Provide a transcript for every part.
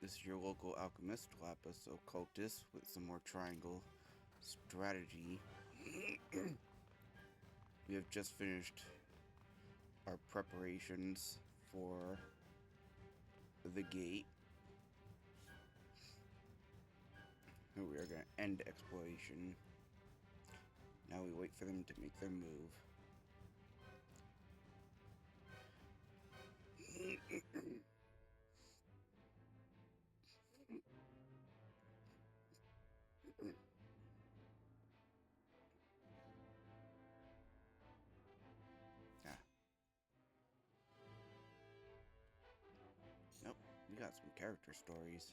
This is your local alchemist, Lapis Occultus, with some more triangle strategy. We have just finished our preparations for the gate. We are going to end exploration. Now we wait for them to make their move. Ah. Nope, we got some character stories.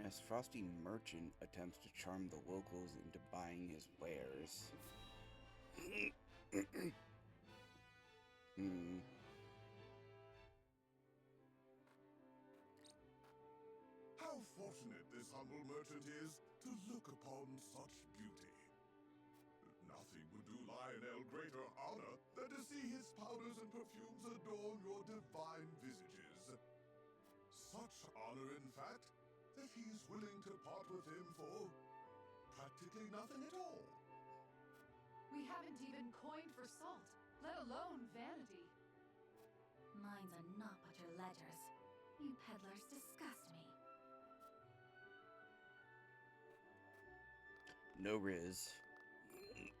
As Frosty Merchant attempts to charm the locals into buying his wares. Hmm. How fortunate this humble merchant is to look upon such beauty. Nothing would do Lionel greater honor than to see his powders and perfumes adorn your divine visages. Such honor, in fact, that he's willing to part with him for practically nothing at all. We haven't even coined for salt, let alone vanity. Mines are not but your ledgers. You peddlers disgust me. No riz.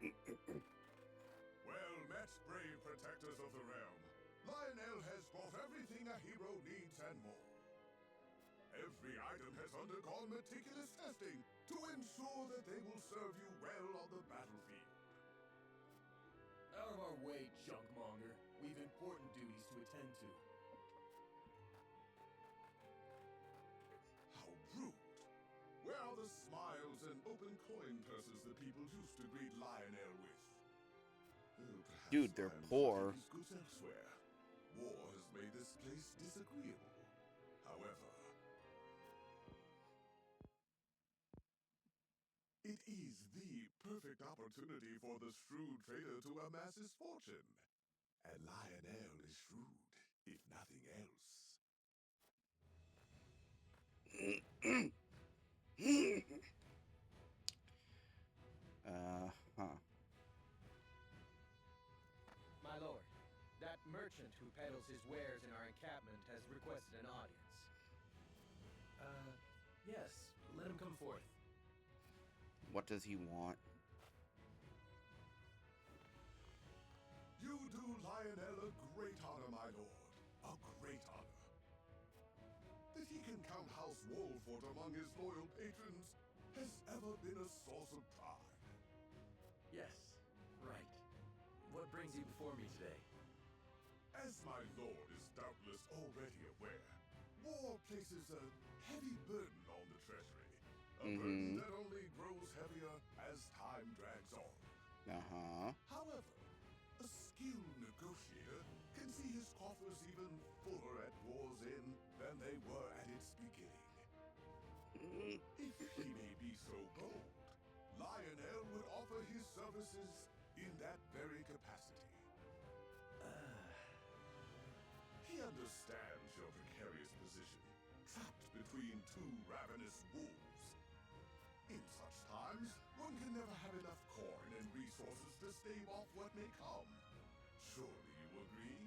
Well met, brave protectors of the realm. Lionel has brought everything a hero needs and more. Every item has undergone meticulous testing to ensure that they will serve you well on the battlefield. Out of our way, junkmonger. We've important duties to attend to. How rude. Where are the smiles and open coin purses the people used to greet Lionel with? Perhaps Dude, they're Lion poor. should take his goods elsewhere. War has made this place disagreeable. However, it is the perfect opportunity for the shrewd trader to amass his fortune. And Lionel is shrewd, if nothing else. Huh. My lord, that merchant who peddles his wares in our encampment has requested an audience. Yes. Let him come forth. What does he want? You do Lionel a great honor, my lord. A great honor. That he can count House Wolfort among his loyal patrons has ever been a source of pride. Yes. Right. What brings you before me today? As my lord is doubtless already aware, war places a heavy burden on the treasury. A burden that only grows heavier as time drags on. Uh-huh. However, a skilled negotiator can see his coffers even fuller at war's end than they were at its beginning. If he may be so bold, Lionel would offer his services in that very capacity. He understands your precarious position, trapped between two ravenous wolves. In such times, one can never have enough coin and resources to stave off what may come. Surely you agree?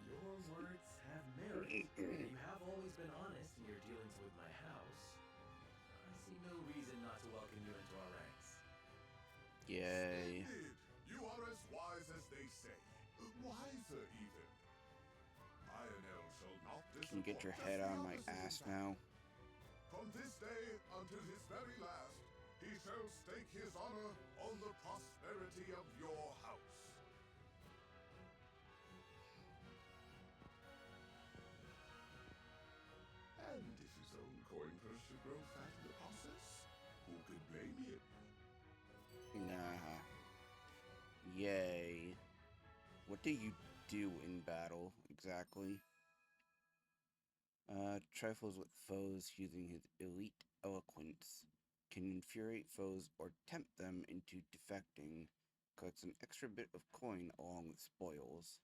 Your words have merit. You have always been honest in your dealings with my house. I see no reason not to welcome you into our ranks. Yay. Splendid! You are as wise as they say. Wiser, even. Lionel shall not disappoint. Can you get your Just head the out of my opposite, in ass fact. now? From this day until his very last, he shall stake his honor on the prosperity of your house. And if his own coin purse should grow fat in the process, who could blame him? Nah. Yay. What do you do in battle, exactly? Trifles with foes using his elite eloquence. Can infuriate foes or tempt them into defecting. Collects an extra bit of coin along with spoils.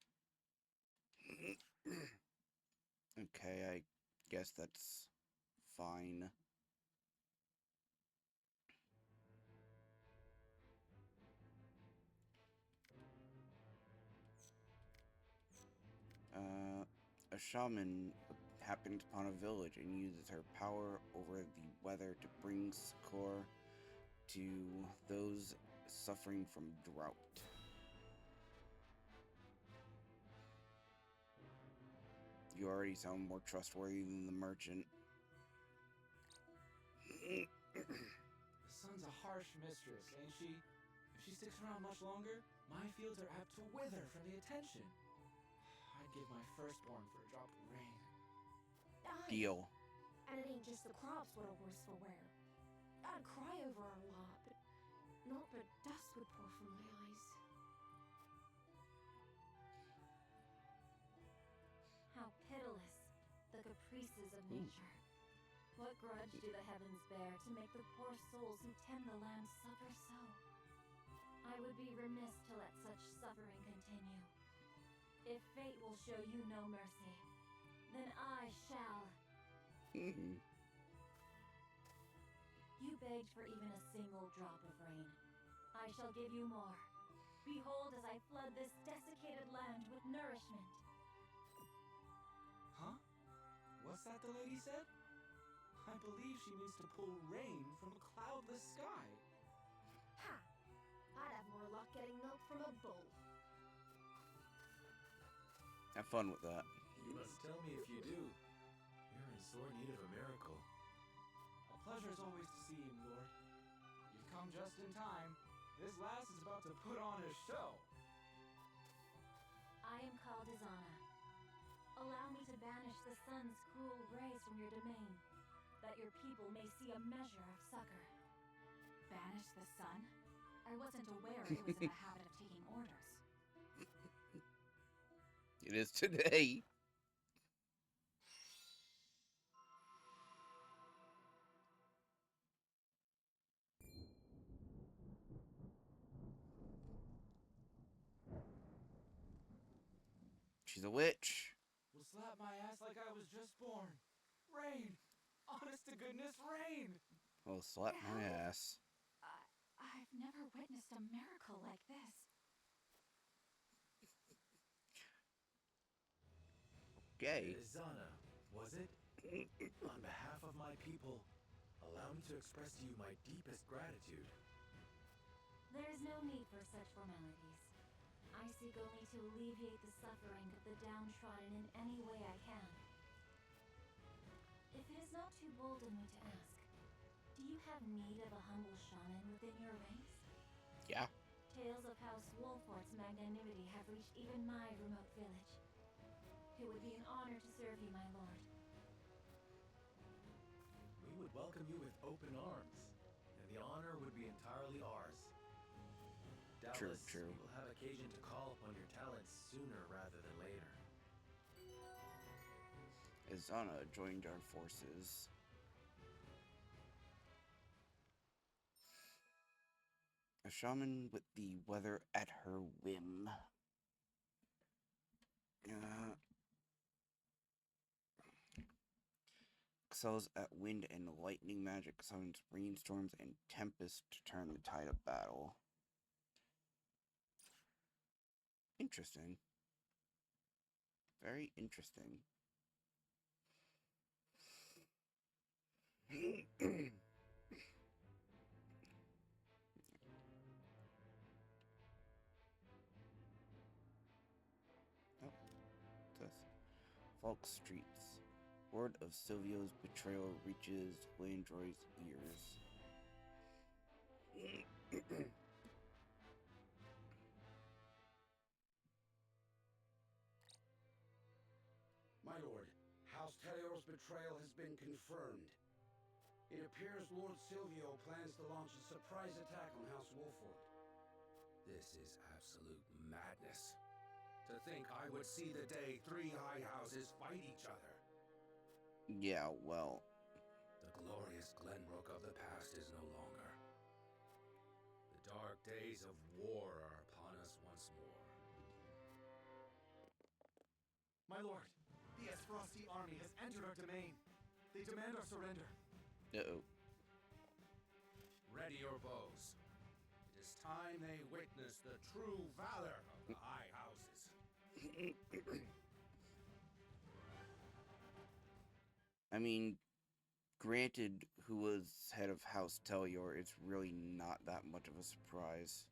Okay, I guess that's fine. A shaman happens upon a village and uses her power over the weather to bring succor to those suffering from drought. You already sound more trustworthy than the merchant. The sun's a harsh mistress, ain't she? If she sticks around much longer, my fields are apt to wither from the attention. I'd give my firstborn for a drop of rain. Deal. And it ain't just the crops what are worse for wear. I'd cry over our lot, but not but dust would pour from my eyes. How pitiless, the caprices of nature. What grudge do the heavens bear to make the poor souls who tend the land suffer so? I would be remiss to let such suffering continue. If fate will show you no mercy, then I shall. You begged for even a single drop of rain. I shall give you more. Behold as I flood this desiccated land with nourishment. Huh? What's that the lady said? I believe she means to pull rain from a cloudless sky. Ha! I'd have more luck getting milk from a bull. Have fun with that. You must tell me if you do. You're in sore need of a miracle. A pleasure is always to see you, Lord. You've come just in time. This lass is about to put on a show. I am called Izana. Allow me to banish the sun's cruel rays from your domain, that your people may see a measure of succor. Banish the sun? I wasn't aware it was in the habit of taking orders. It is today. She's a witch. Will slap my ass like I was just born. Rain! Honest to goodness, rain! Well, slap my ass. I've never witnessed a miracle like this. Gay. Izana, was it? On behalf of my people, allow me to express to you my deepest gratitude. There is no need for such formalities. I seek only to alleviate the suffering of the downtrodden in any way I can. If it is not too bold in me to ask, do you have need of a humble shaman within your ranks? Yeah. Tales of House Wolfort's magnanimity have reached even my remote village. It would be an honor to serve you, my lord. We would welcome you with open arms, and the honor would be entirely ours. Doubtless, True. we will have occasion to call upon your talents sooner rather than later. Izana joined our forces. A shaman with the weather at her whim. Excels at wind and lightning magic, summons rainstorms and tempests to turn the tide of battle. Interesting. Very interesting. Oh, this. Falk Streets. Word of Silvio's betrayal reaches Landroy's ears. My lord, House Teleor's betrayal has been confirmed. It appears Lord Silvio plans to launch a surprise attack on House Wolford. This is absolute madness. To think I would see the day three high houses fight each other. Yeah, well. The glorious Glenbrook of the past is no longer. The dark days of war are upon us once more. lord, the Esfrosti army has entered our domain. They demand our surrender. Uh-oh. Ready your bows. It is time they witness the true valor of the High Houses. I mean, granted, who was head of House Telior, it's really not that much of a surprise.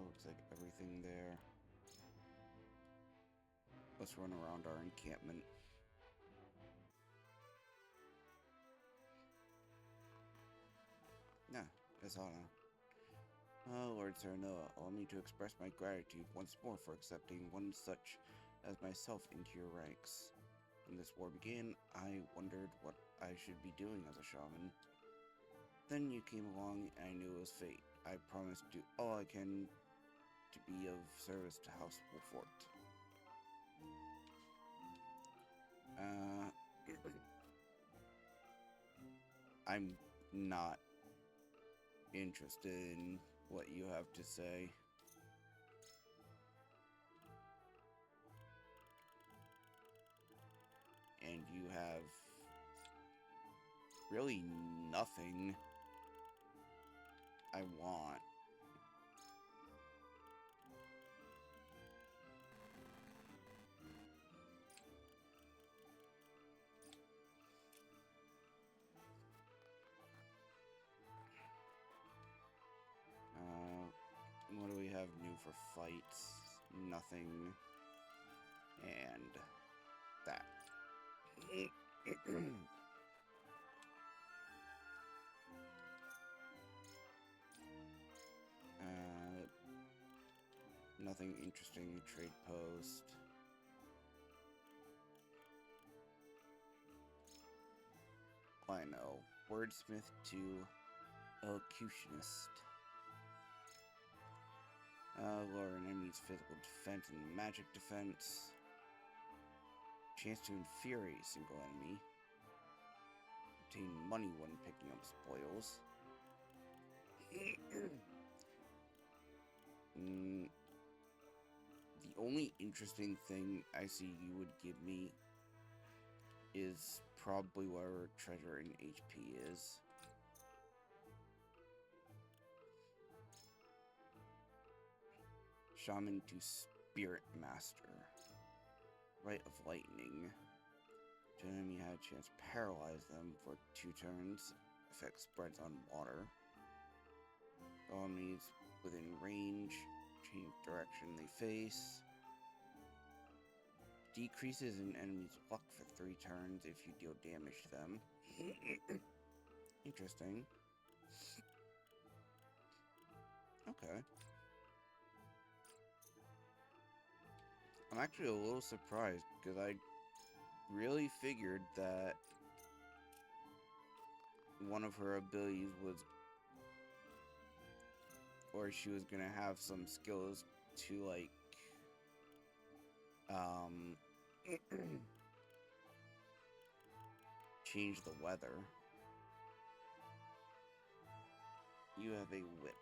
Looks like everything there. Let's run around our encampment. Nah, Asana. Oh, Lord Serenoa, allow me to express my gratitude once more for accepting one such as myself into your ranks. When this war began, I wondered what I should be doing as a shaman. Then you came along and I knew it was fate. I promised to do all I can to be of service to House Wolfort. I'm not interested in what you have to say. And you have really nothing I want. What do we have new for fights? Nothing. And that. Nothing interesting in trade post. I know. Wordsmith to elocutionist. Lower an enemy's physical defense and magic defense. Chance to infuriate a single enemy. Obtain money when picking up spoils. The only interesting thing I see you would give me is probably whatever treasure in HP is. Shaman to Spirit Master. Rite of Lightning. The enemy had a chance to paralyze them for 2 turns. Effect spreads on water. Enemies within range. Change direction they face. Decreases an enemy's luck for 3 turns if you deal damage to them. Interesting. Okay. I'm actually a little surprised because I really figured that one of her abilities was, or she was gonna have some skills to like change the weather. You have a whip.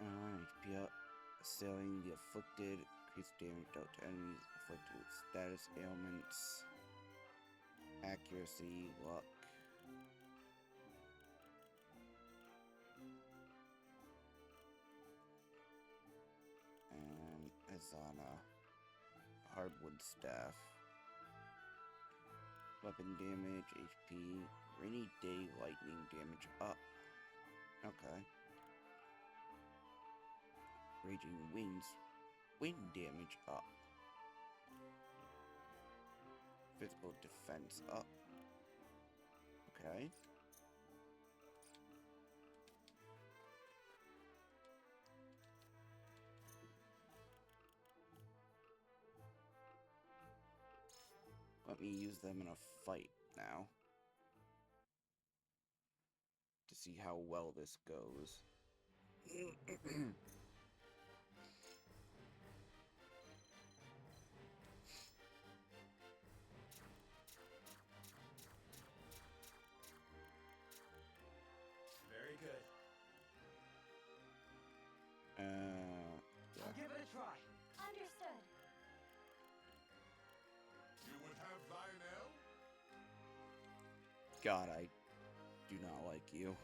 HP up. Assailing the afflicted. Increase damage dealt to enemies afflicted with status ailments. Accuracy, luck. And Azana. Hardwood staff. Weapon damage, HP. Rainy day lightning damage up. Okay. Raging winds. Wind damage up. Physical defense up. Okay. Let me use them in a fight now. To see how well this goes. Very good. God, I do not like you.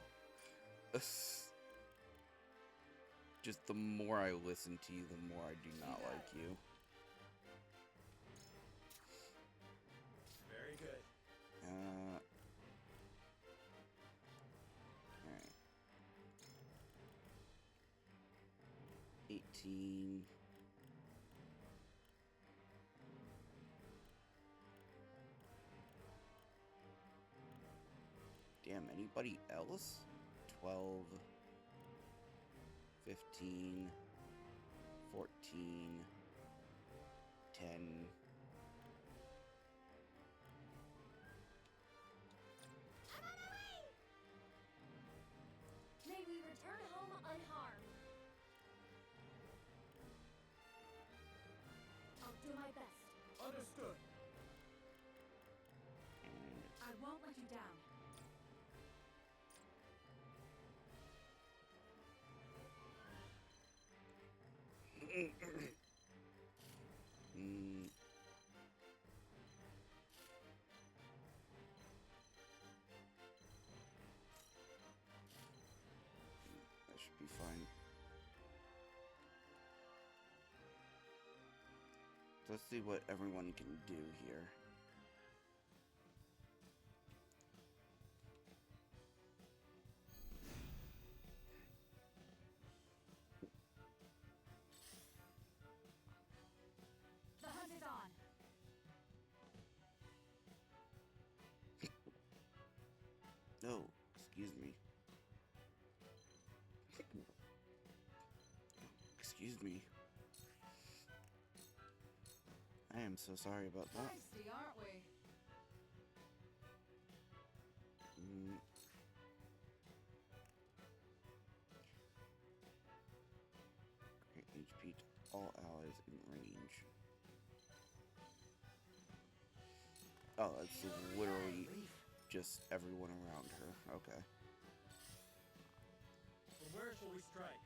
Just the more I listen to you, the more I do not like you. Very good. Alright. 18. Damn, anybody else? 12. 15. 14. 10. May we return home unharmed. I'll do my best. Understood. And I won't let you down. that should be fine. Let's see what everyone can do here. The hunt is on. Oh, excuse me. Excuse me. I am so sorry about that. Feisty, aren't we? Grant HP to all allies in range. Oh, that's literally just everyone around her. Okay. From where shall we strike?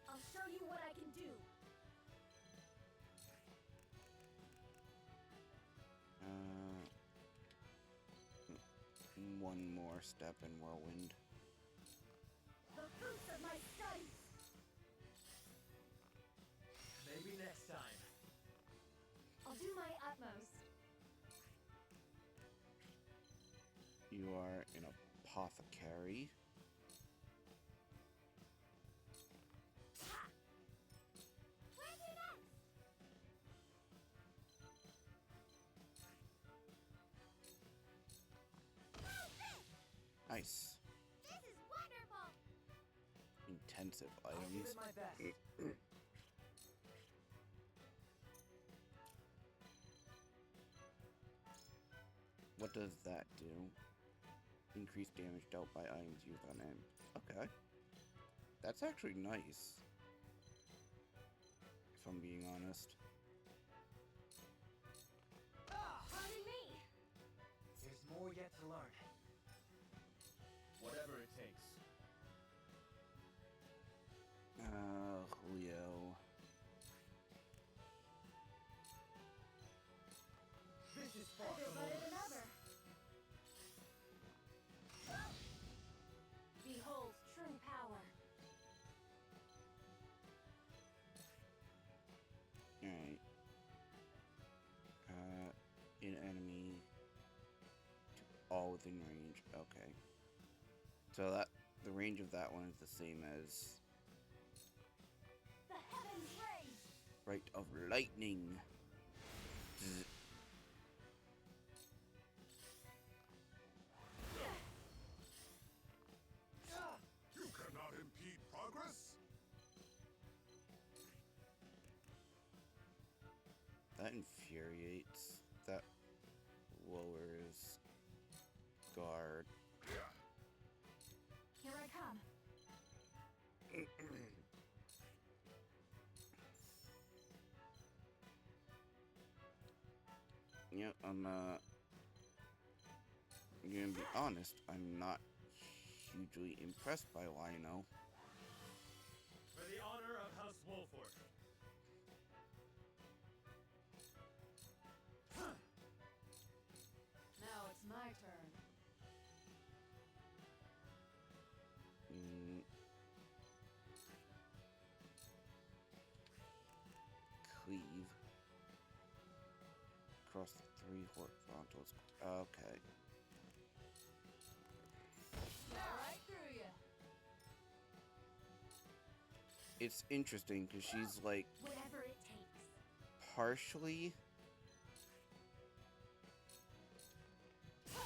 I'll show you what I can do. One more step in Whirlwind. The fruits of my studies. Maybe next time. I'll do my utmost. You are an apothecary. Ha! Where's your next? Nice. This is wonderful. Intensive I'll give items. it my best. What does that do? Increased damage dealt by items used on him. Okay. That's actually nice. If I'm being honest. Pardon me. There's more yet to learn. Whatever it takes. Julio. This is far Better from better over. than ever. Behold true power. Alright. An enemy to all within range. Okay. So that the range of that one is the same as The heavens raise. Rite of Lightning. Zzz. You cannot impede progress. That infuriates. That lowers guard. Here I come. Yep, I'm gonna be honest, I'm not hugely impressed by Lino. For the honor Wolford. Now it's my turn. Cleave. Across the 3 horizontals. Okay. Right through you. It's interesting because she's like Whatever it takes. partially.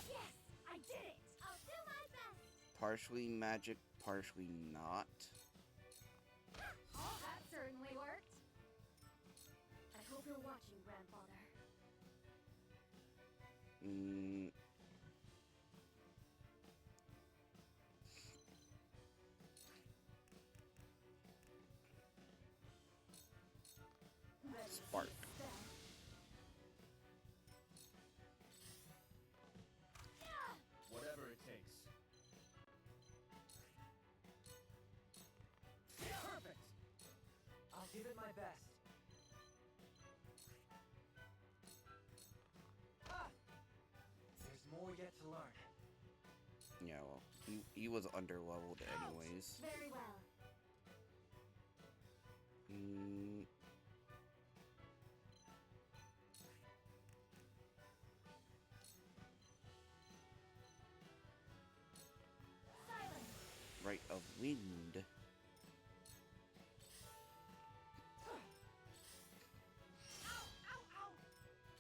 Yes, I did it. I'll do my best. Partially magic, partially not. Oh, that certainly worked. I hope you're watching, Grandfather. Spark. Whatever it takes. Perfect! I'll give it my best. Ah! There's more yet to learn. Yeah, well, he was underleveled anyways. Very well. Silence. Right of wind.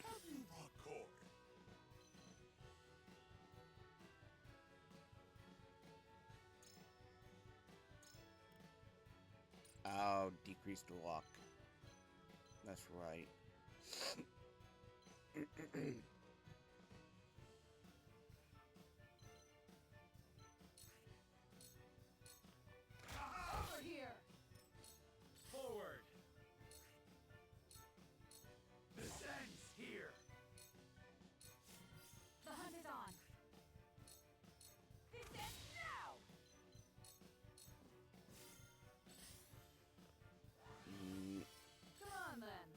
Have you brought Cork? Oh, decreased luck. That's right. Over here. Forward! This ends here! The hunt is on. This ends now! Come on then.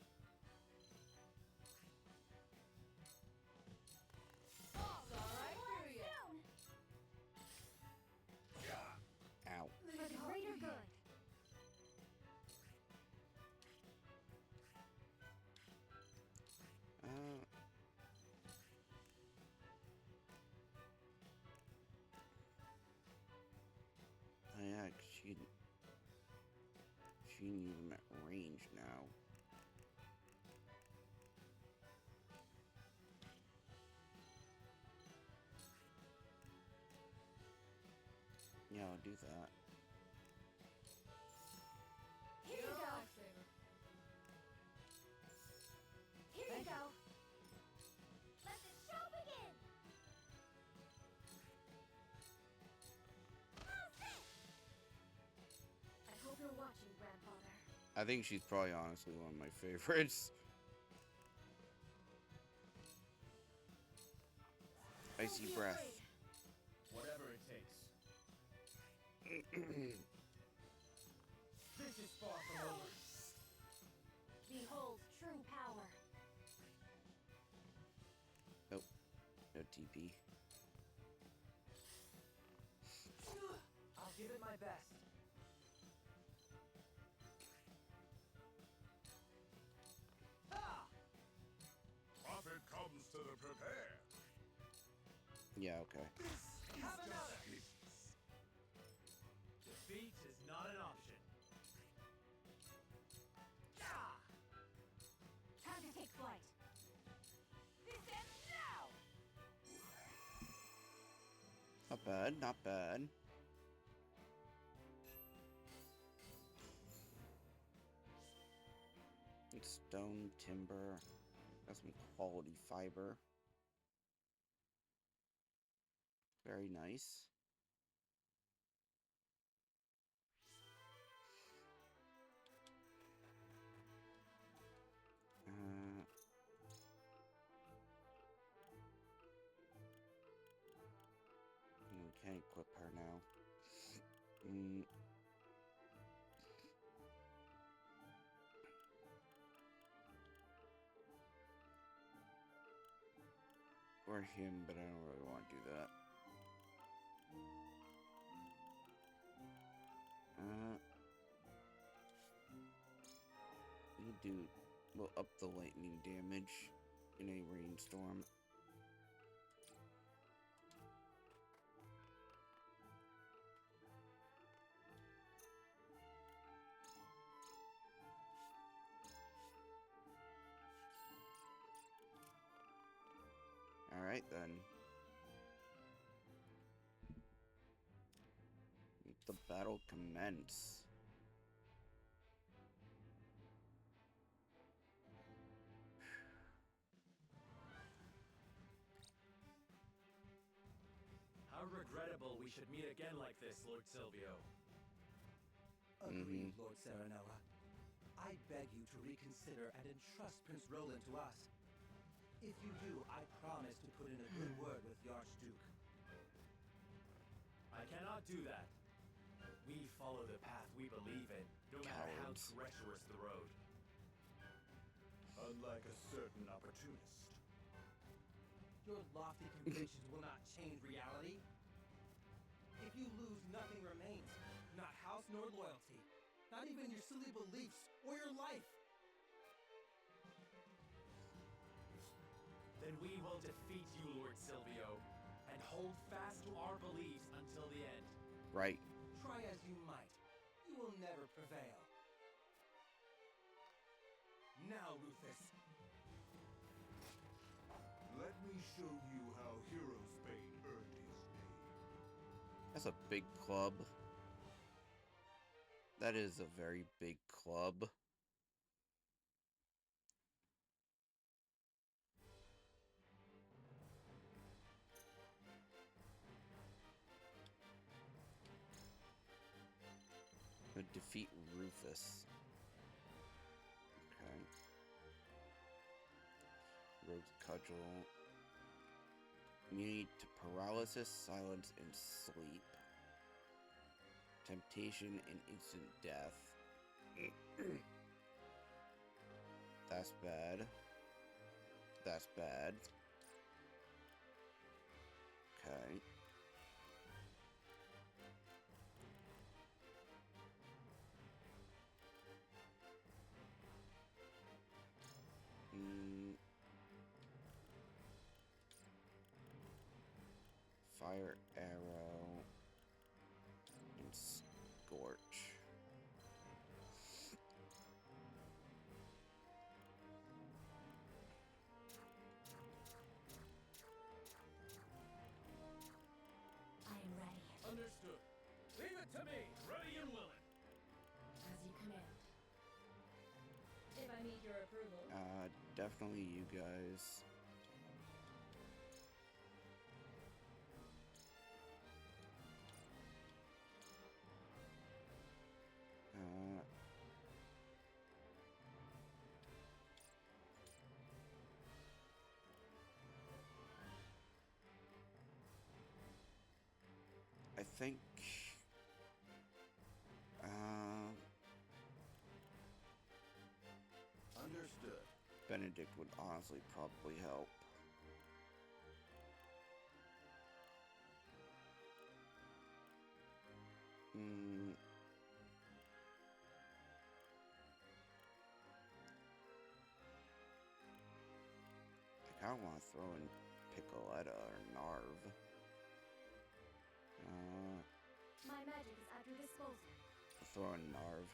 Saw right through you. Ow. For the greater good. Oh yeah, 'cause she can use them at range now. Yeah, I'll do that. Here you go. Lifesaver. Here you go. Let the show begin. How's this? I hope you're watching, Grandfather. I think she's probably honestly one of my favorites. Icy Don't be breath. afraid. Whatever it takes. This is far from over. Behold true power. No TP. I'll give it my best. Ah! Profit comes to the prepared. Yeah, okay. Have another! Defeat is not an option. Ah! Time to take flight. This ends now! Not bad, not bad. It's stone, timber. Got some quality fiber. Very nice. We can't equip her now. Or him, but I don't really want to do that. We'll up the lightning damage in a rainstorm. Alright then. Let the battle commence. How regrettable we should meet again like this, Lord Silvio. Agreed, Lord Serenella. I beg you to reconsider and entrust Prince Roland to us. If you do, I promise to put in a good word with the Archduke. I cannot do that. We follow the path we believe in, no matter how Cowards. treacherous the road. Unlike a certain opportunist. Your lofty convictions will not change reality. If you lose, nothing remains. Not house nor loyalty. Not even your silly beliefs or your life. Then we will defeat you, Lord Silvio, and hold fast to our beliefs until the end. Right. Try as you might, you will never prevail. Now, Rufus. Let me show you how Hero Spain earned his name. That's a big club. That is a very big club. Would defeat Rufus. Okay. Rogue's Cudgel. Immunity to paralysis, silence, and sleep. Temptation and instant death. That's bad. That's bad. Okay. Fire arrow and scorch. I am ready. Understood. Leave it to me, ready and willing. As you command. If I need your approval. Definitely you guys. I think Understood. Benedict would honestly probably help. I kinda wanna throw in Piccoletta or Narv. My magic is at your disposal. I'll throw in Narv.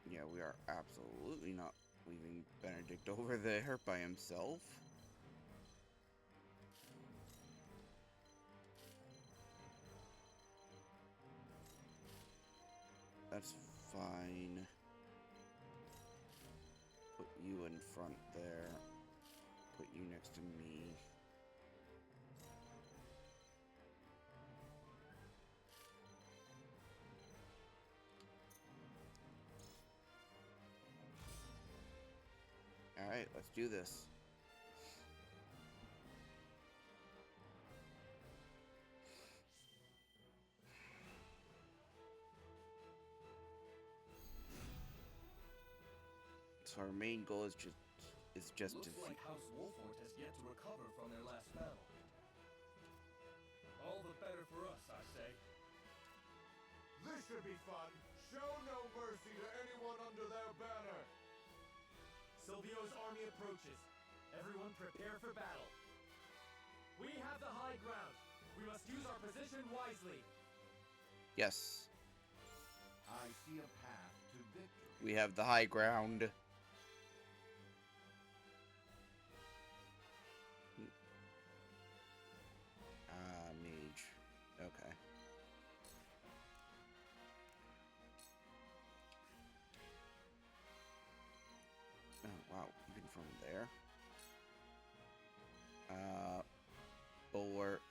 Yeah, we are absolutely not leaving Benedict over there by himself. That's fine. Put you in front there. Put you next to me. Alright, let's do this. So our main goal is just Looks to like House Wolford has yet to recover from their last battle. All the better for us, I say. This should be fun. Show no mercy to anyone under their banner. Silvio's army approaches. Everyone prepare for battle. We have the high ground. We must use our position wisely. Yes, I see a path to victory. we have the high ground. Mage. Okay. Oh, wow. Even from there. Bulwark.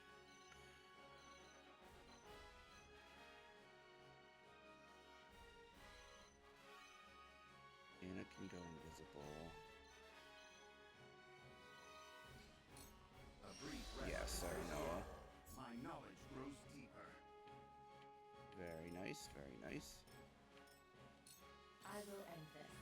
Anna can go invisible. A brief rest. Yes, I know. My knowledge grows deeper. Very nice, very nice. I will end this.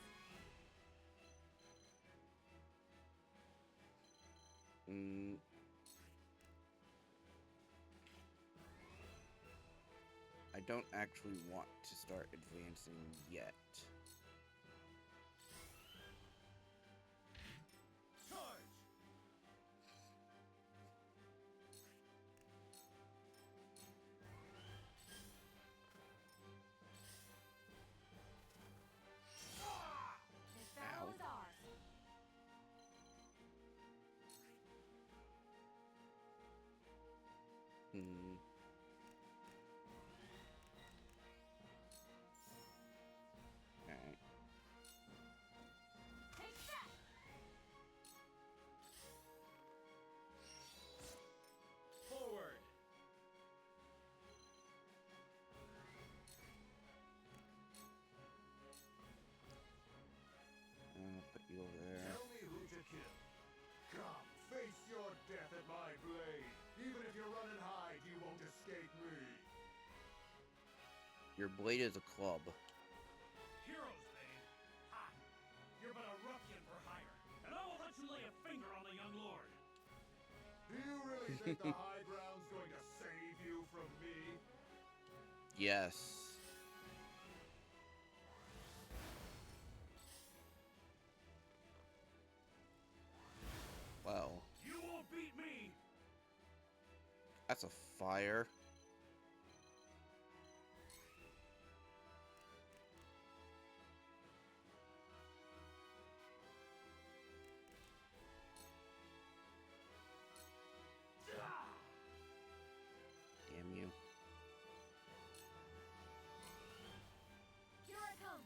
I don't actually want to start advancing yet. Charge! This battle is ours. Alright. Take that! Forward! I'll put you over there. Tell me who to kill. Come, face your death at my blade. Even if you're running hide, you won't escape me. Your blade is a club. Heroes, Bane! Ha! You're but a ruffian for hire, and I won't let you lay a finger on the young lord! Do you really think the high ground's going to save you from me? Yes. Well, You won't beat me! that's a fire. Damn you. Here I come.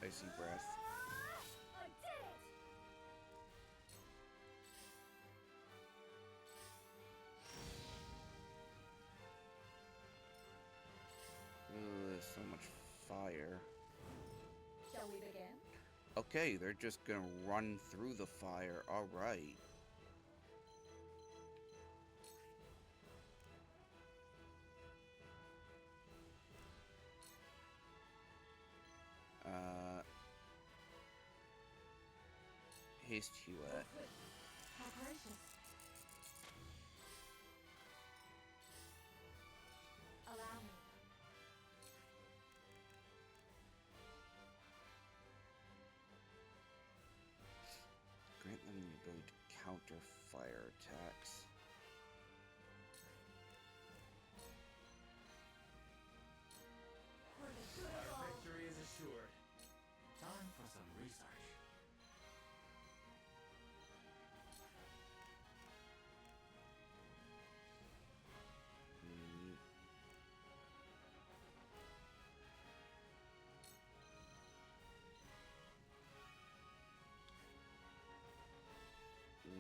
Icy breath. I did it! Ooh, there's so much fire. Shall we begin? Okay, they're just gonna run through the fire. Alright. Haste Hewitt. How gracious. Allow me. Grant them the ability to counter fire attacks. For the good of Our all. victory is assured. Time for some research. Mm.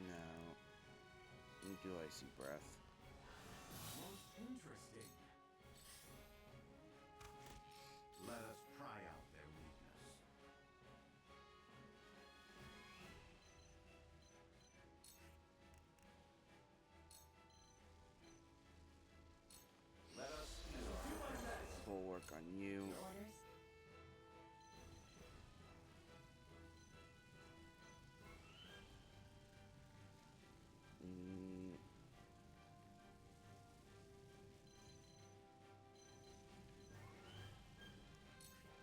No. Let me do Icy Breath. Most interesting. Let us pry out their weakness. you. Your orders? Mm.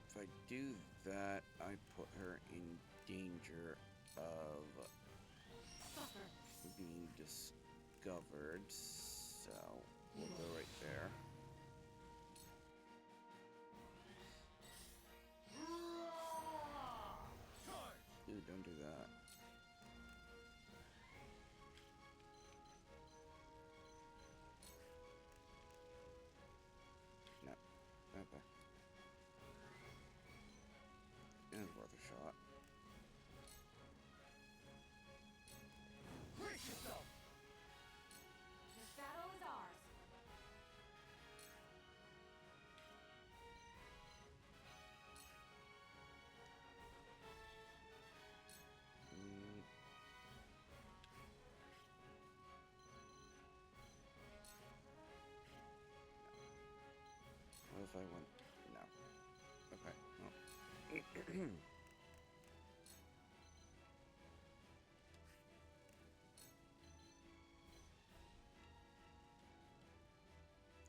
If I do that, I put her in danger of Suffer. being discovered, so we'll go right there. Ooh, don't do that. No. Okay. It was worth a shot. Brace yourself! This battle is ours. Mm. What if I went? No. Okay. No.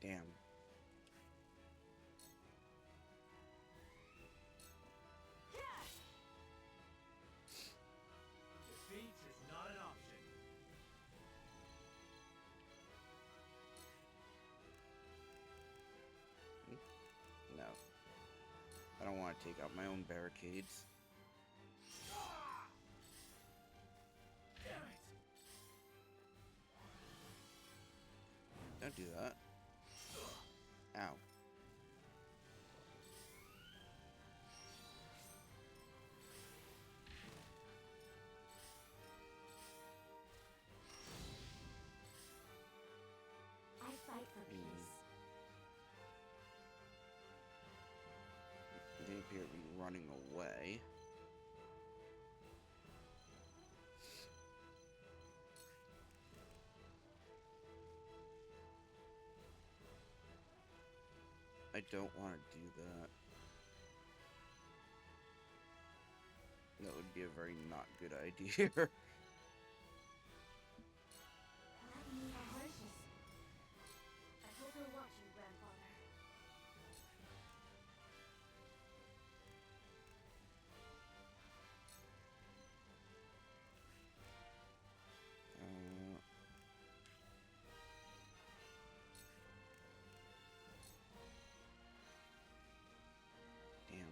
Damn. Defeat is not an option. No. I don't want to take out my own barricades. Damn it! Don't do that. Ow. I fight for peace. They appear to be running away. I don't want to do that. That would be a very not good idea. Agony Harshus. I hope you're watching, Grandfather. Damn.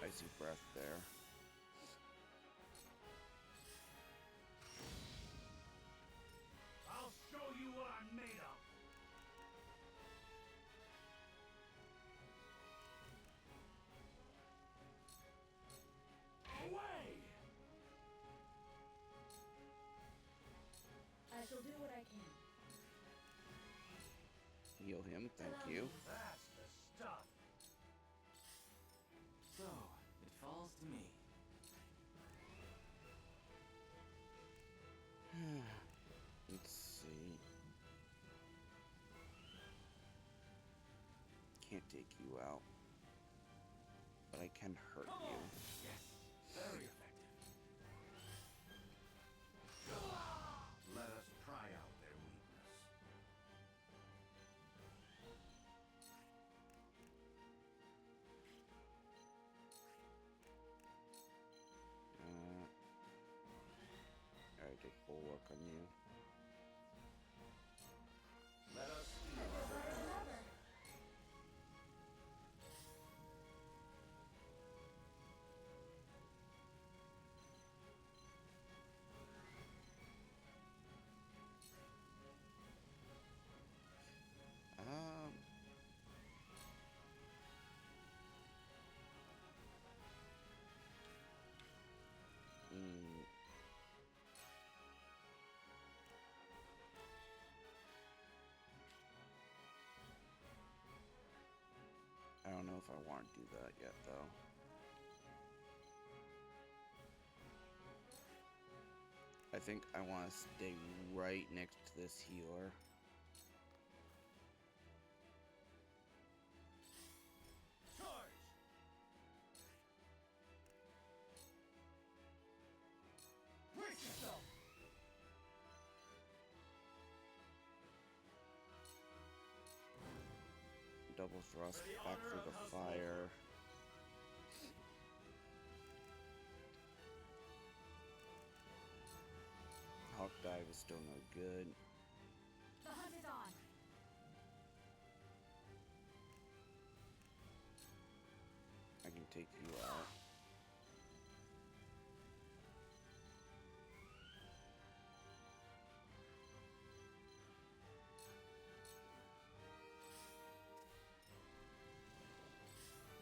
Icy breath there. I'll show you what I'm made of. Away! I shall do what I can. Heal him, thank you. That's the stuff. So, it falls to me. Let's see. Can't take you out. But I can hurt Come you. on! Yes, very effective. Let us pry out their weakness. I did full work on you. Let us steal Um. Mm, I don't know if I want to do that yet, though. I think I want to stay right next to this healer. Charge! Brace yourself! Double thrust For the back honor through of the House fire. Hawk dive is still no good. The hunt is on. I can take you out.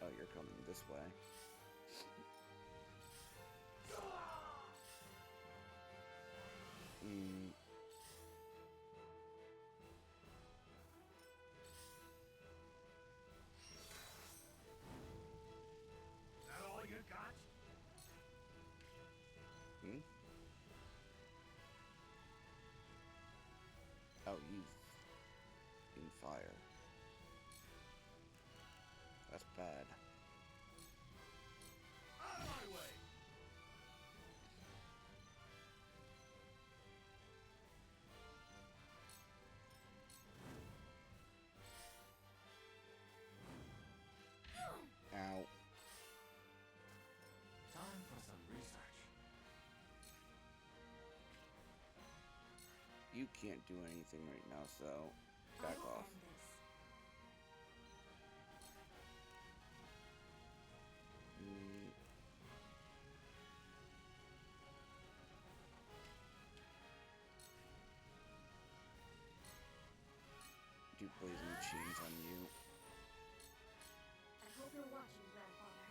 Oh, you're coming this way. Mm. That all you got? Hmm? Oh, you in fire. That's bad. Out of my way! Ow. Time for some research. You can't do anything right now, so back I will off. end this. Mm. Do blazing chains on you. I hope you're watching, Grandfather.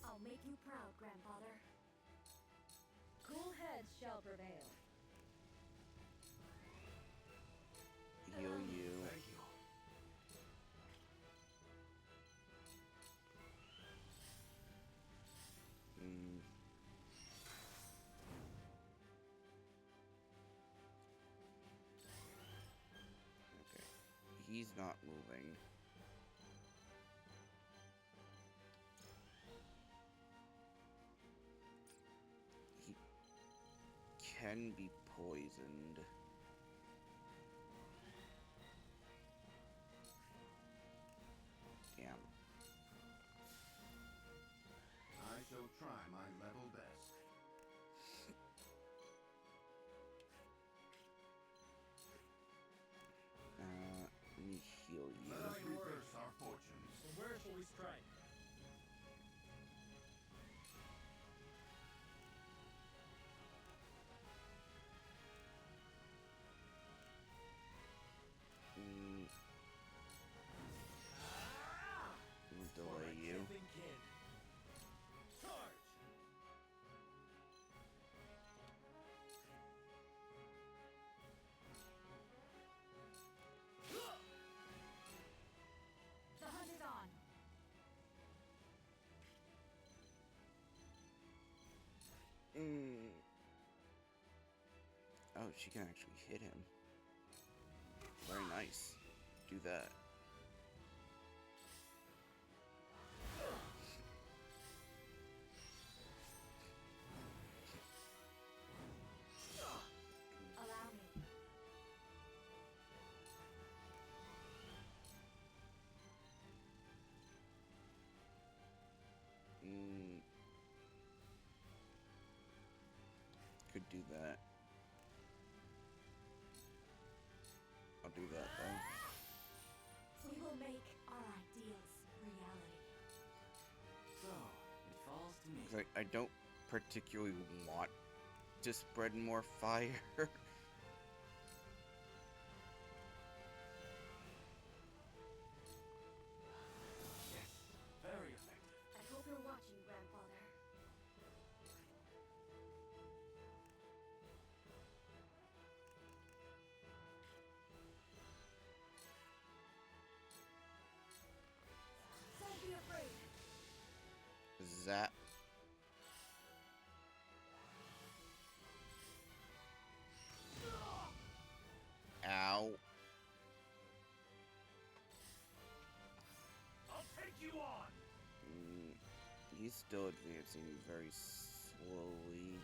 I'll make you proud, Grandfather. Cool heads shall prevail. Heal you. Thank you. Mm. Okay. He's not moving. He can be poisoned. Damn. I shall try my level best. Let me heal you. Let us reverse our fortunes. So where shall we strike? Mm. Let me For my delay you. kith and kin. Charge! The hunt is on. Mm. Oh, she can actually hit him. Very nice. Do that. Allow me. Mm. Could do that. I'll do that though. We will make our ideals reality. So, it falls to me. 'Cause I don't particularly want to spread more fire. Yes, very effective. I hope you're watching, Grandfather. Zap. Ow. I'll take you on. He's still advancing very slowly.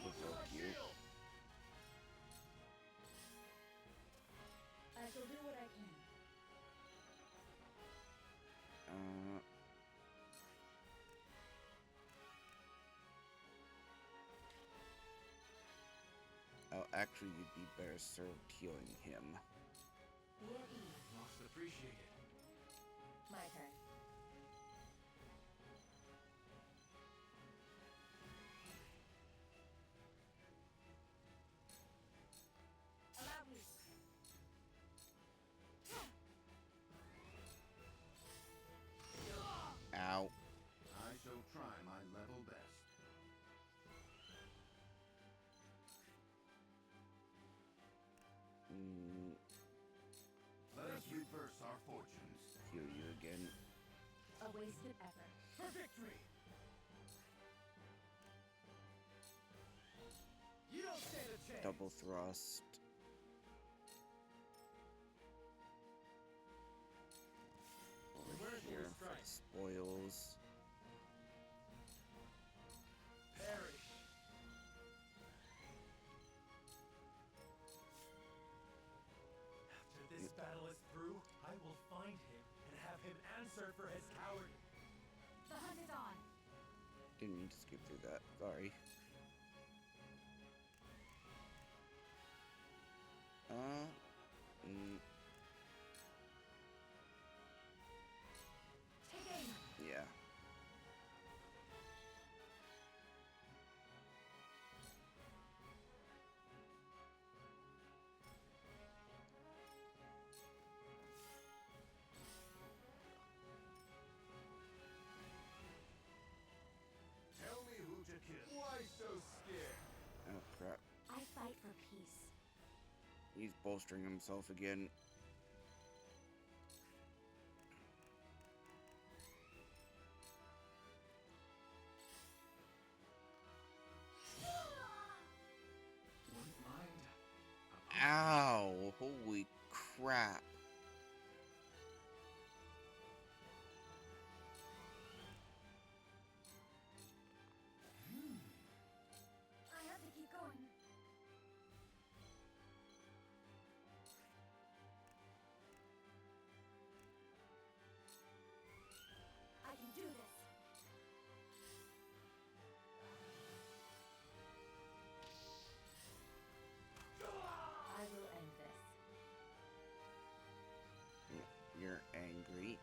Provoke you. I shall do what I can. Oh, actually, you'd be better served healing him. Be at ease. Most appreciated. My turn. Allow me. Ow. I shall try my level best. Let us reverse our fortunes. Heal you again. A wasted effort. For victory. You don't stand a chance. Double thrust. Over Where's here your for the strike? spoils. Perish. After this battle is through, I will find him and have him answer for his cowardice. The hunt is on. Didn't mean to skip through that. Sorry. Take aim. Yeah. Tell me who to kill. Why so scared? Oh, crap. I fight for peace. He's bolstering himself again. Wouldn't mind. Ow! Holy crap. I have to keep going. I can do this. I will end this. You're angry.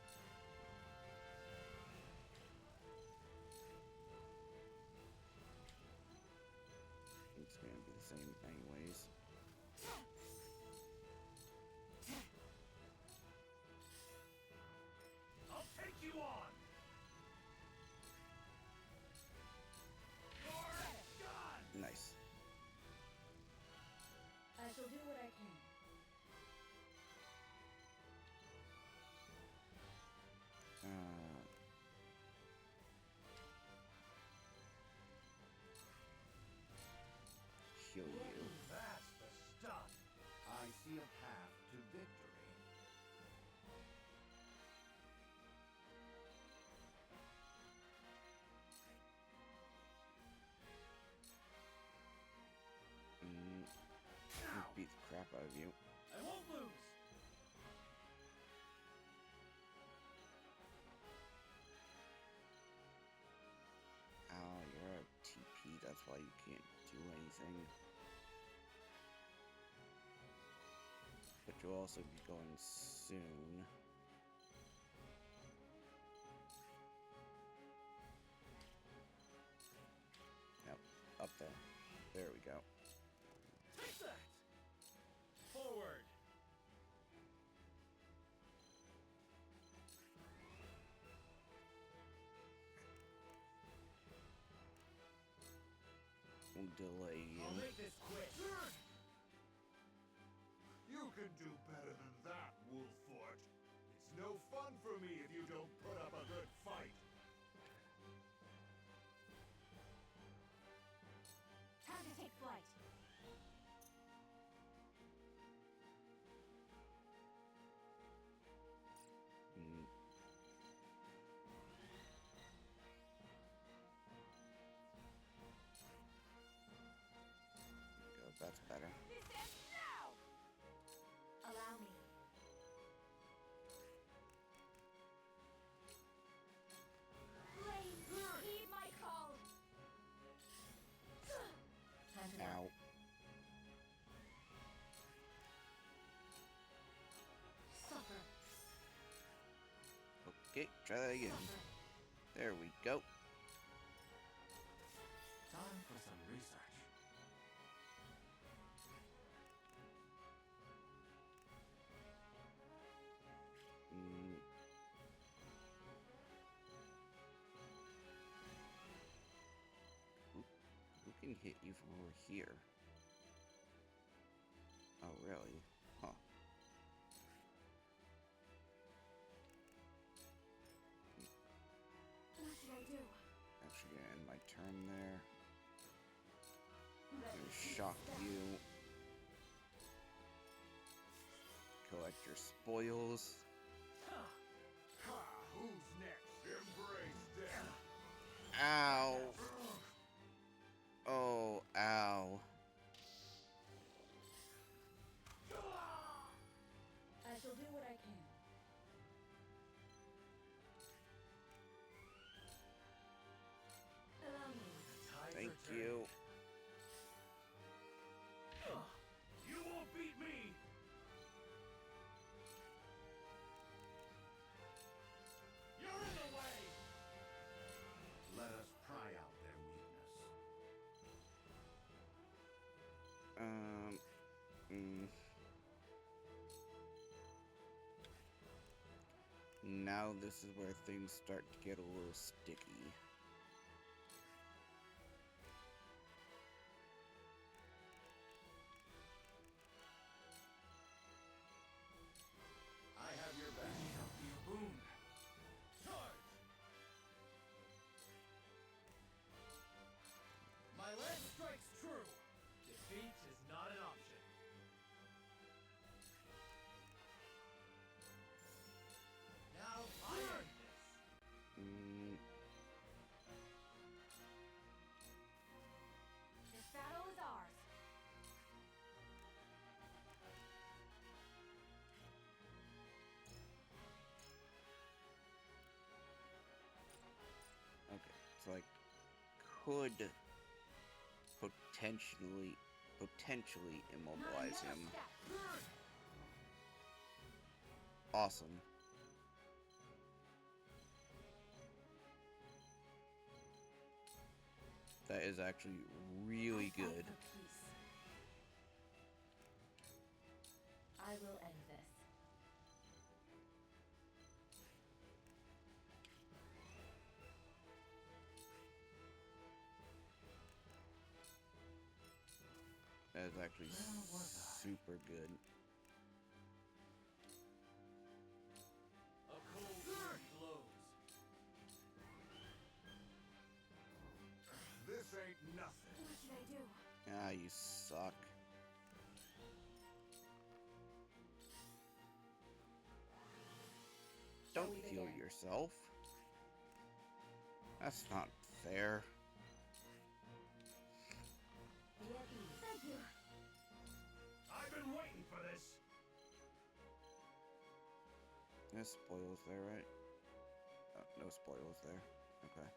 It's gonna be the same anyways. I'll take you on. You're gone. Nice. I shall do what I can. Heal you. That's the stuff. I see a path to victory. I'll beat the crap out of you. I won't lose. Oh, you're a TP, that's why you can't do anything. But you'll also be going soon. Yep, up there. There we go. Take that. Forward. delay you. I'll make this quick. You can do better than that, Wolfort. It's no fun for me if you don't put up a good fight. Time to take flight. Mm. Go, that's better. This ends now! Allow me. Flame, heed my call! Time to Ow. suffer. Okay, try that again. There we go. Time for some research. Mm. Who can hit you from over here? Oh, really? Huh. What should I do? Actually, gonna end my turn there. Gonna shock you. Collect your spoils. Ha! Who's next? Embrace death. Ow! Oh, ow. I shall do what I can. Allow me. Tides Thank are turning. you. You won't beat me! You're in the way! Let us pry out their weakness. Mm. Now this is where things start to get a little sticky. I have your back. Shall be a boon. Charge! My lance strikes true. Defeat is not an option. Now I earn this. Mm. This battle is ours. Okay, so I could potentially immobilize Another him. step. Awesome. That is actually really I fight good. for peace. I will end this. That is actually super good. A cold wind blows. This ain't nothing. What should I do? Ah, you suck. Don't we heal begin? yourself. That's not fair. Be at ease. Thank you. I've been waiting for this. There's spoils there, right? No spoils there. Okay.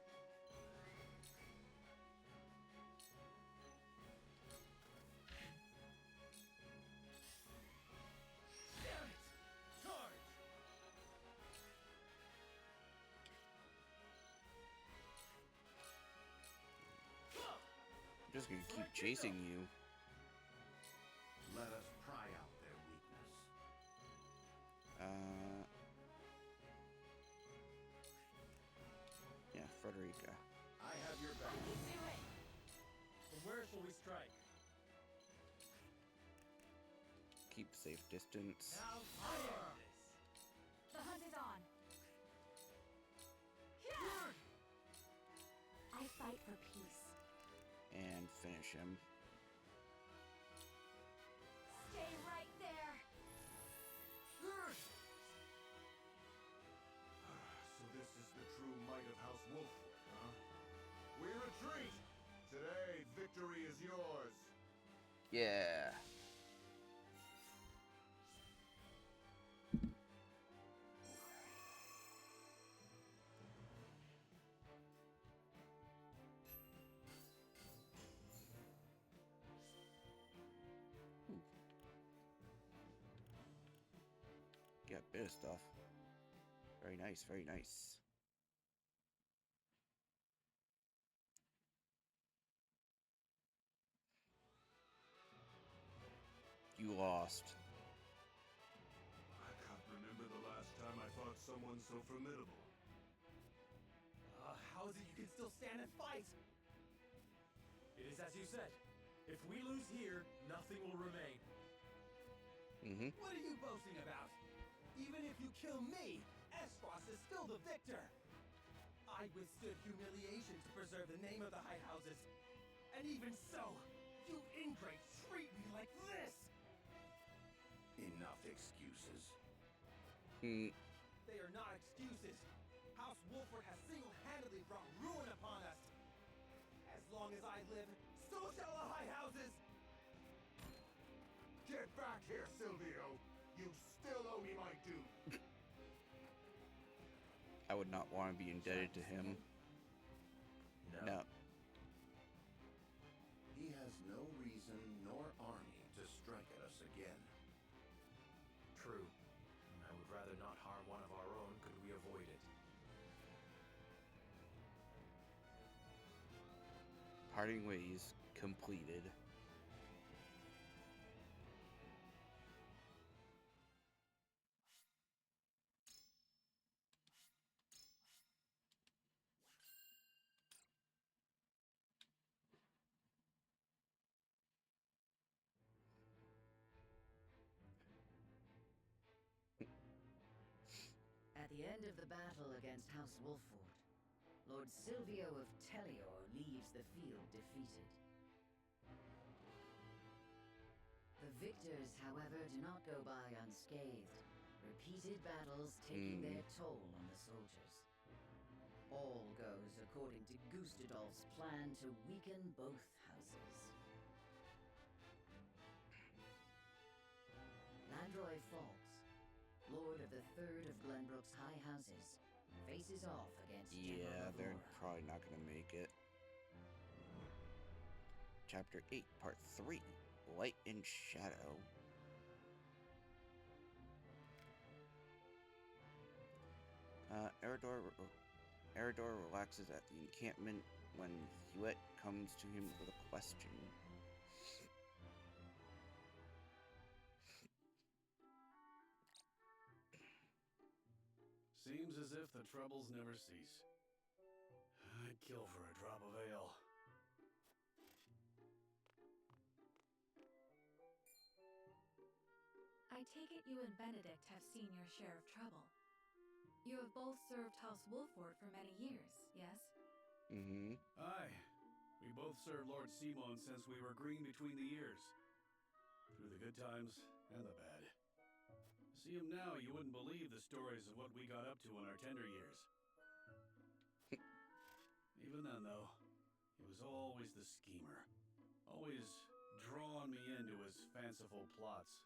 Damn it! Charge! I'm just gonna keep chasing you. Let us pry out their weakness. Yeah, Frederica. I have your back. From where shall before we strike. Keep safe distance. Now fire this. The hunt is on. I fight for peace. And finish him. Stay right there. So this is the true might of House Wolfwood, huh? We retreat! Today, victory is yours! Yeah. Got a bit of stuff. Very nice, very nice. You lost. I can't remember the last time I fought someone so formidable. How is it you can still stand and fight? It is as you said. If we lose here, nothing will remain. What are you boasting about? Even if you kill me, Esros is still the victor. I withstood humiliation to preserve the name of the High Houses. And even so, you ingrates treat me like this! Enough excuses. They are not excuses. House Wolford has single-handedly brought ruin upon us. As long as I live, so shall the High Houses! Get back here, Silvio! You still owe me my due! I would not want to be indebted to him. No. He has no reason nor army to strike at us again. True. I would rather not harm one of our own could we avoid it. Parting ways completed. At the end of the battle against House Wolford, Lord Silvio of Tellior leaves the field defeated. The victors, however, do not go by unscathed, repeated battles taking their toll on the soldiers. All goes according to Gustadolf's plan to weaken both houses. Landroy Falls, Lord of the Third of Glenbrook's High Houses, faces off against Yeah, General they're Aurora. probably not going to make it. Chapter 8, Part 3, Light and Shadow. Eridor relaxes at the encampment when Hewitt comes to him with a question. Seems as if the troubles never cease. I'd kill for a drop of ale. I take it you and Benedict have seen your share of trouble. You have both served House Wolford for many years, yes? Aye. We both served Lord Simon since we were green between the ears. Through the good times and the bad. See him now, you wouldn't believe the stories of what we got up to in our tender years. Even then, though, he was always the schemer. Always drawing me into his fanciful plots.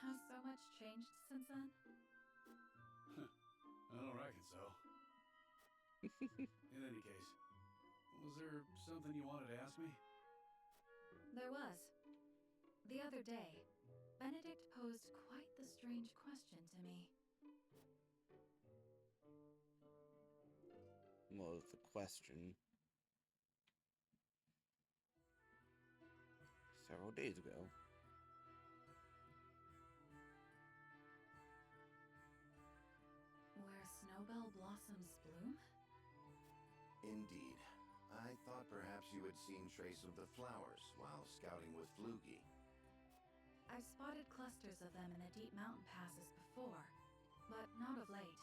Has so much changed since then? I don't reckon so. In any case, was there something you wanted to ask me? There was. The other day, Benedict posed quite the strange question to me. What was the question? Several days ago. Where snowbell blossoms bloom? Indeed. I I thought perhaps you had seen trace of the flowers while scouting with Flugy. I've spotted clusters of them in the deep mountain passes before, but not of late.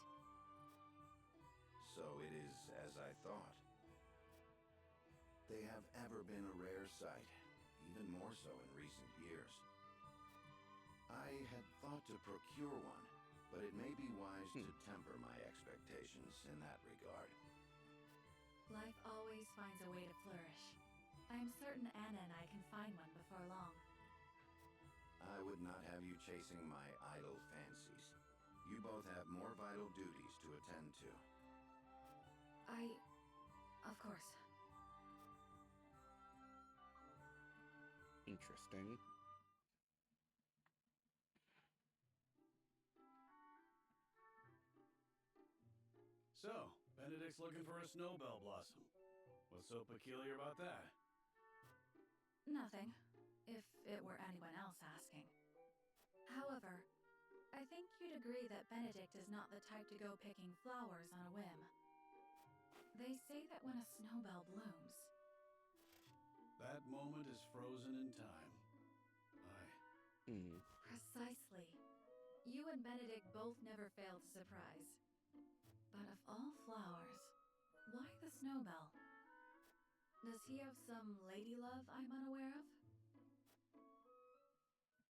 So it is as I thought. They have ever been a rare sight, even more so in recent years. I had thought to procure one, but it may be wise to temper my expectations in that regard. Life always finds a way to flourish. I'm certain Anna and I can find one before long. I would not have you chasing my idle fancies. You both have more vital duties to attend to. Of course. Interesting. So, Benedict's looking for a snowbell blossom. What's so peculiar about that? Nothing, if it were anyone else asking. However, I think you'd agree that Benedict is not the type to go picking flowers on a whim. They say that when a snowbell blooms... That moment is frozen in time. Precisely. You and Benedict both never fail to surprise. But of all flowers, why the snowbell? Does he have some lady love I'm unaware of?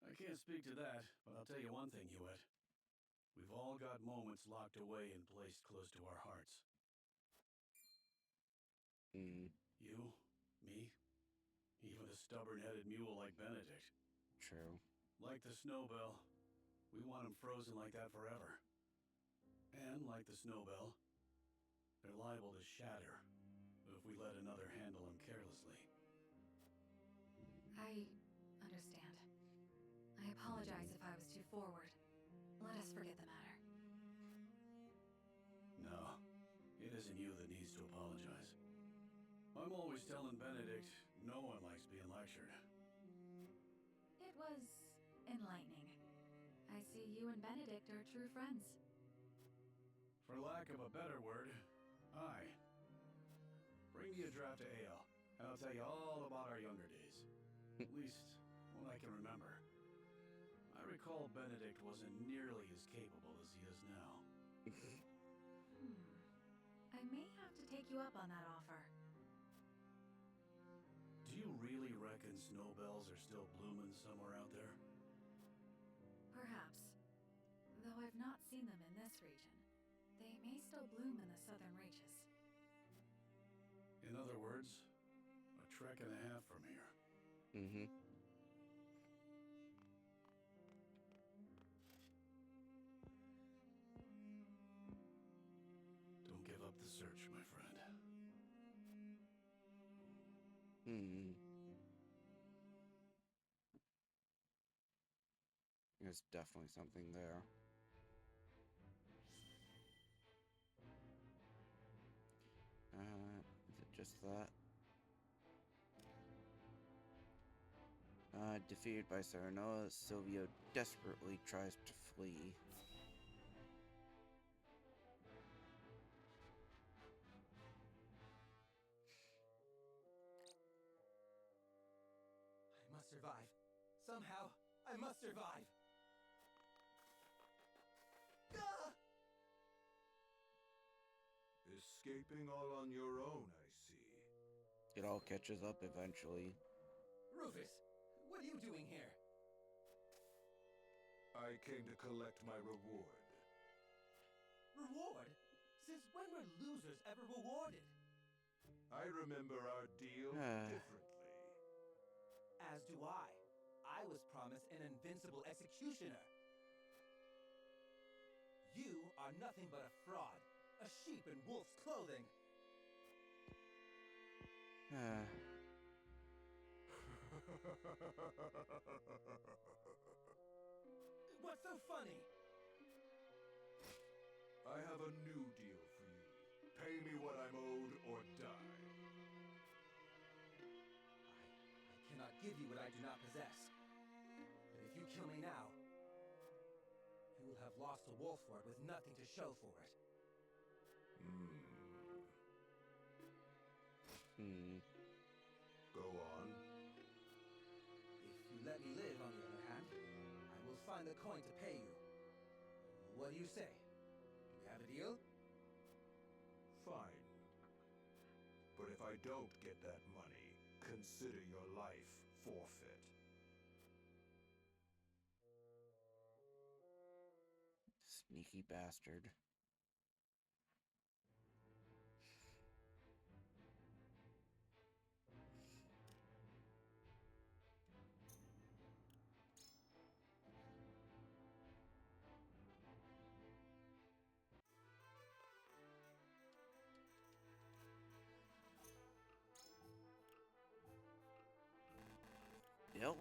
I can't speak to that, but I'll tell you one thing, Hewitt. We've all got moments locked away and placed close to our hearts. You, me, even a stubborn-headed mule like Benedict. True. Like the snowbell, we want him frozen like that forever. And like the snowbell, they're liable to shatter if we let another handle them carelessly. I understand. I apologize if I was too forward. Let us forget the matter. No, it isn't you that needs to apologize. I'm always telling Benedict no one likes being lectured. It was enlightening. I see you and Benedict are true friends. For lack of a better word, aye. Bring me a draft of ale, and I'll tell you all about our younger days. At least, what I can remember. I recall Benedict wasn't nearly as capable as he is now. I may have to take you up on that offer. Do you really reckon snowbells are still blooming somewhere out there? Perhaps. Though I've not seen them in this region. They may still bloom in the southern reaches. In other words, a trek and a half from here. Don't give up the search, my friend. There's definitely something there. Is it just that? Defeated by Serenoa, Silvio desperately tries to flee. I must survive. Somehow, I must survive. Ah! Escaping all on your own, I see. It all catches up eventually. Rufus, what are you doing here? I came to collect my reward. Reward? Since when were losers ever rewarded? I remember our deal differently. As do I. I was promised an invincible executioner. You are nothing but a fraud, a sheep in wolf's clothing. What's so funny? I have a new deal for you. Pay me what I'm owed or die. I cannot give you what I do not possess. But if you kill me now, you will have lost to Wolfward with nothing to show for it. Go on. If you let me live, on the other hand, I will find the coin to pay you. What do you say? Do we have a deal? Fine. But if I don't get that money, consider your life forfeit. Sneaky bastard. Yep.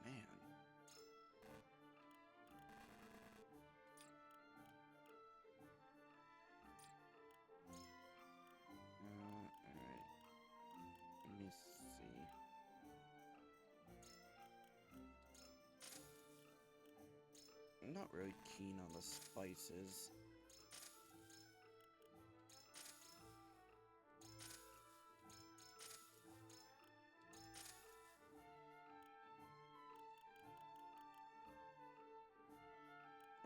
Man. Alright. Let me see. I'm not really keen on the spices.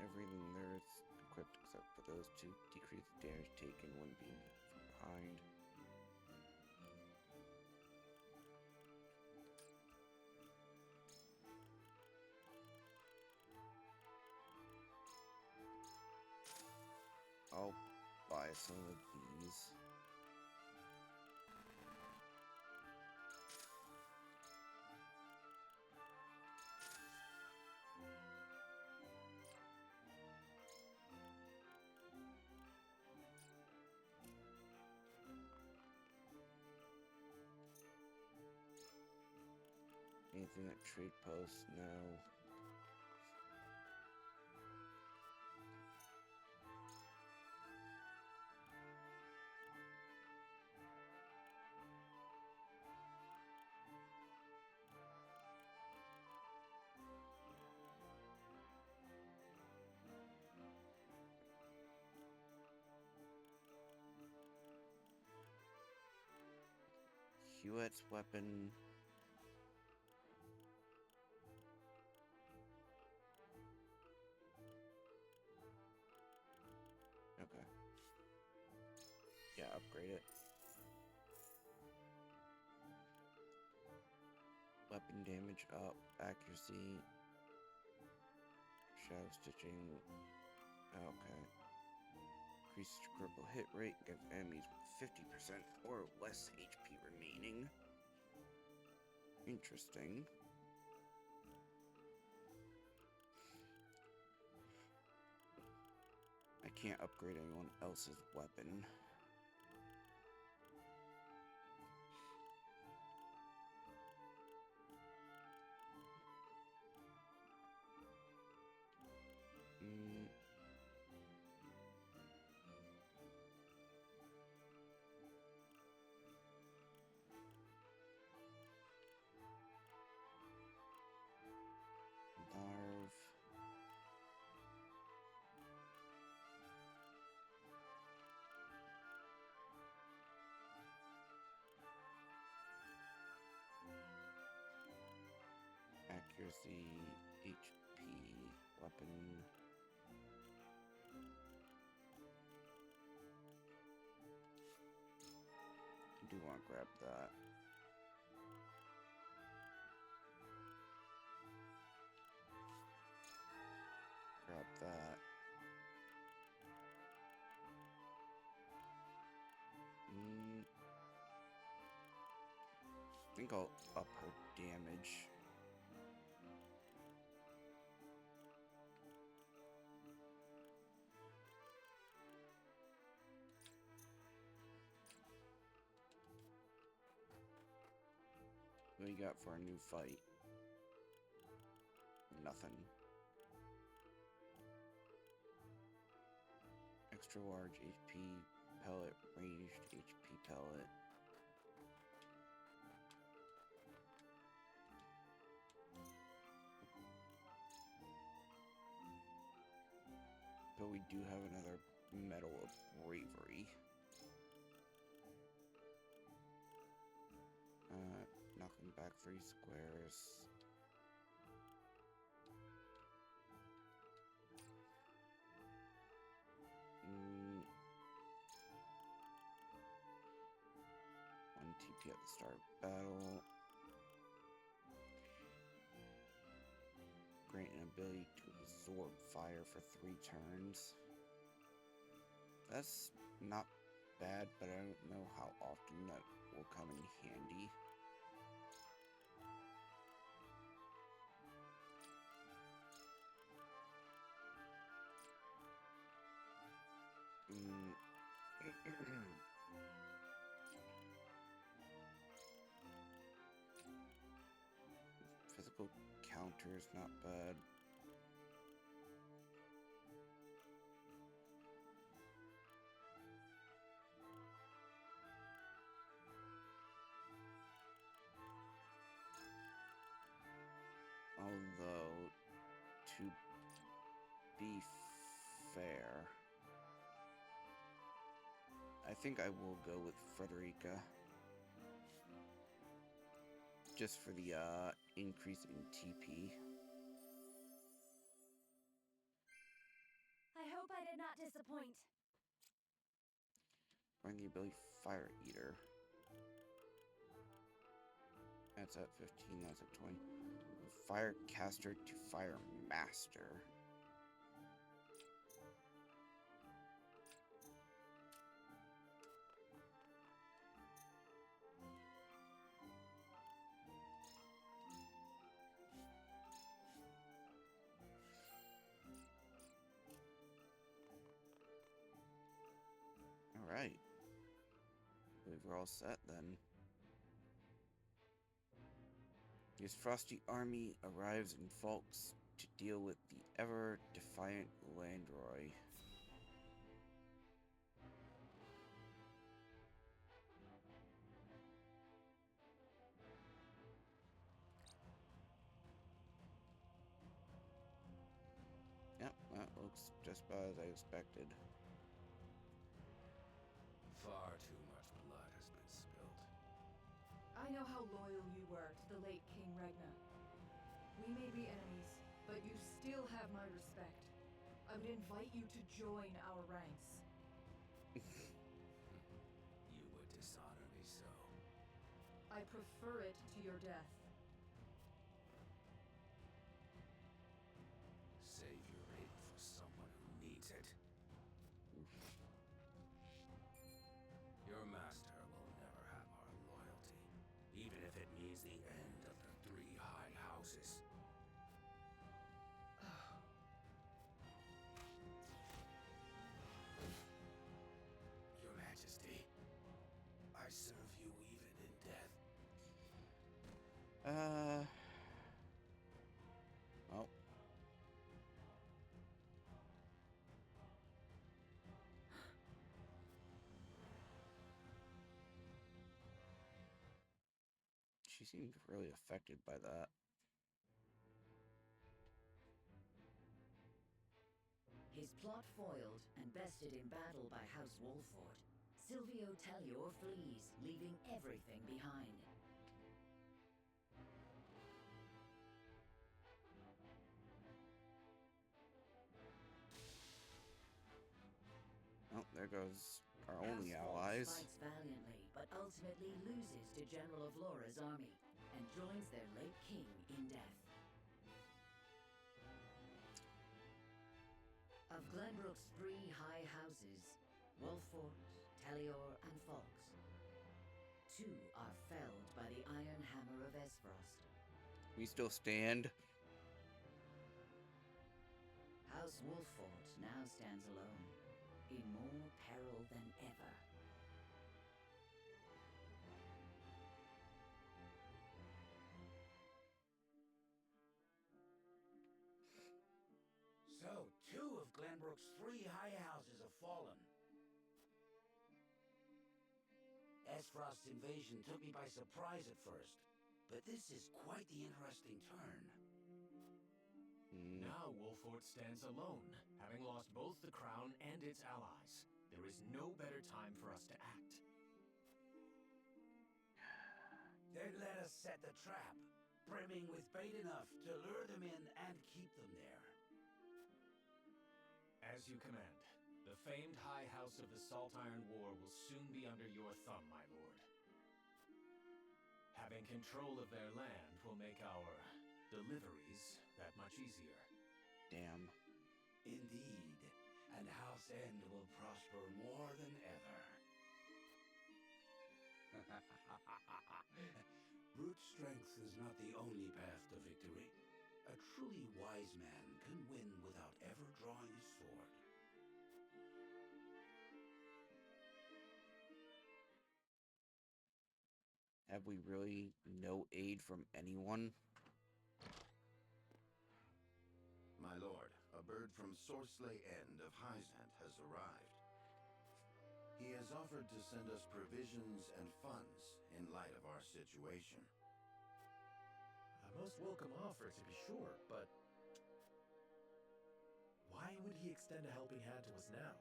Everything there is equipped except for those two. Decrease damage taken when being from behind. I'll buy some of these. Anything at trade posts? No. Hewitt's weapon. Okay. Yeah, upgrade it. Weapon damage up, accuracy, shadow stitching. Okay. Increases critical hit rate against enemies with 50% or less HP remaining. Interesting. I can't upgrade anyone else's weapon. Larv. Accuracy, HP, weapon. I do want to grab that. Grab that. I think I'll up her damage. What do you got for a new fight? Nothing. Extra large HP pellet, ranged HP pellet. but we do have another Medal of Bravery. Knocking back 3 squares. One TP at the start of battle. Grant an ability to absorb fire for 3 turns. That's not bad, but I don't know how often that will come in handy. Physical counters, not bad. Although, to be fair, I think I will go with Frederica. Just for the increase in TP. I hope I did not disappoint. Bring the ability Fire Eater. That's at 15, that's at 20. Fire Caster to Fire Master. Alright. I believe we're all set then. His frosty army arrives in Falks to deal with the ever-defiant Landroy. Yep, that looks just about as I expected. Far too much blood has been spilled. I know how loyal you were to the late King Regna. We may be enemies, but you still have my respect. I would invite you to join our ranks. You would dishonor me so. I prefer it to your death. Save your aid for someone who needs it. Your master will never have our loyalty, even if it means the end of the 3 high houses. Your Majesty, I serve you even in death. Well. She seemed really affected by that. His plot foiled and bested in battle by House Wolford, Silvio Tellior flees, leaving everything behind. Oh, there goes our House only Wolf allies. fights valiantly, but ultimately loses to General of Laura's army and joins their late king in death. Of Glenbrook's 3 high houses, Wolford, Tellior, and Falks, 2 are felled by the iron hammer of Esfrost. We still stand. House Wolford now stands alone, in more peril than ever. So, 2 of Glenbrook's 3 high houses have fallen. Esfrost's invasion took me by surprise at first, but this is quite the interesting turn. Now Wolfort stands alone, having lost both the crown and its allies. There is no better time for us to act. Then let us set the trap, brimming with bait enough to lure them in and keep them there. As you command. The famed High House of the Salt Iron War will soon be under your thumb, my lord. Having control of their land will make our deliveries that much easier. Damn. Indeed, and House End will prosper more than ever. Brute strength is not the only path to victory. A truly wise man can win without ever drawing his sword. Have we really no aid from anyone? My lord, a bird from Sorsley End of Hyzant has arrived. He has offered to send us provisions and funds in light of our situation. A most welcome offer, to be sure, but why would he extend a helping hand to us now?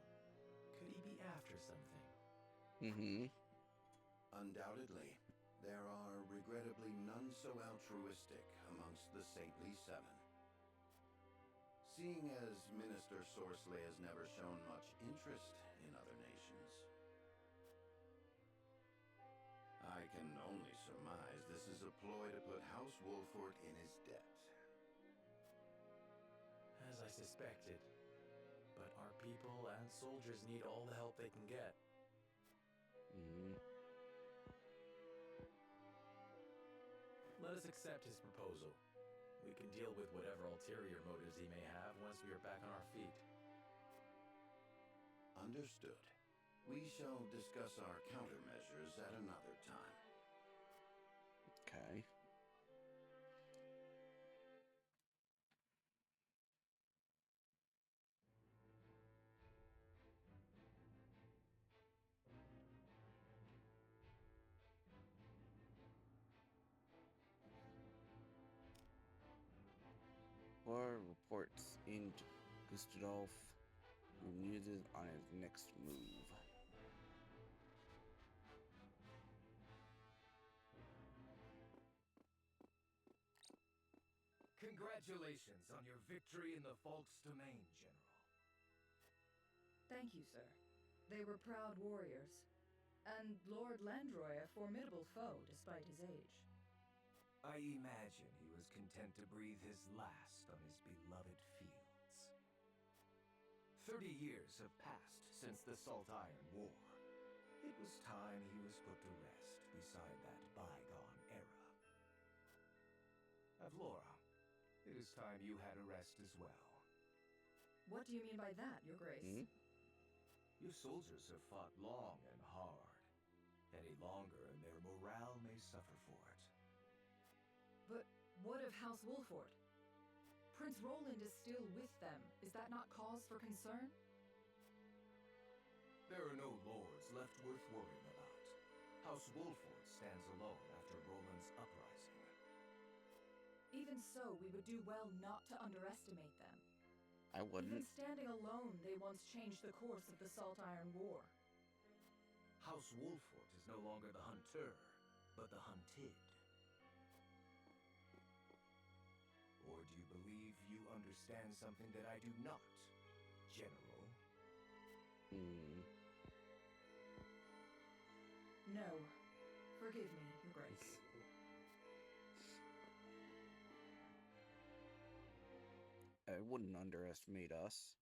Could he be after something? Undoubtedly, there are regrettably none so altruistic amongst the Saintly Seven. Seeing as Minister Sorsley has never shown much interest in other nations, I can only surmise this is a ploy to put House Wolfort in his debt. As I suspected. But our people and soldiers need all the help they can get. Let us accept his proposal. We can deal with whatever ulterior motives he may have once we are back on our feet. Understood. We shall discuss our countermeasures at another time. Okay. Or reports in Gustadolf, who muses on his next move. Congratulations on your victory in the Falk's domain, General. Thank you, sir. They were proud warriors. And Lord Landroy a formidable foe, despite his age. I imagine he was content to breathe his last on his beloved fields. 30 years have passed since the Salt Iron War. It was time he was put to rest beside that bygone era. Avlora, it is time you had a rest as well. What do you mean by that, Your Grace? Your soldiers have fought long and hard. Any longer, and their morale may suffer for it. But what of House Wolfort? Prince Roland is still with them. Is that not cause for concern? There are no lords left worth worrying about. House Wolfort stands alone after Roland's uprising. Even so, we would do well not to underestimate them. I wouldn't. Even standing alone, they once changed the course of the Salt Iron War. House Wolfort is no longer the hunter, but the hunted. Or do you believe you understand something that I do not, General? No. Forgive me, Your Grace. I wouldn't underestimate us.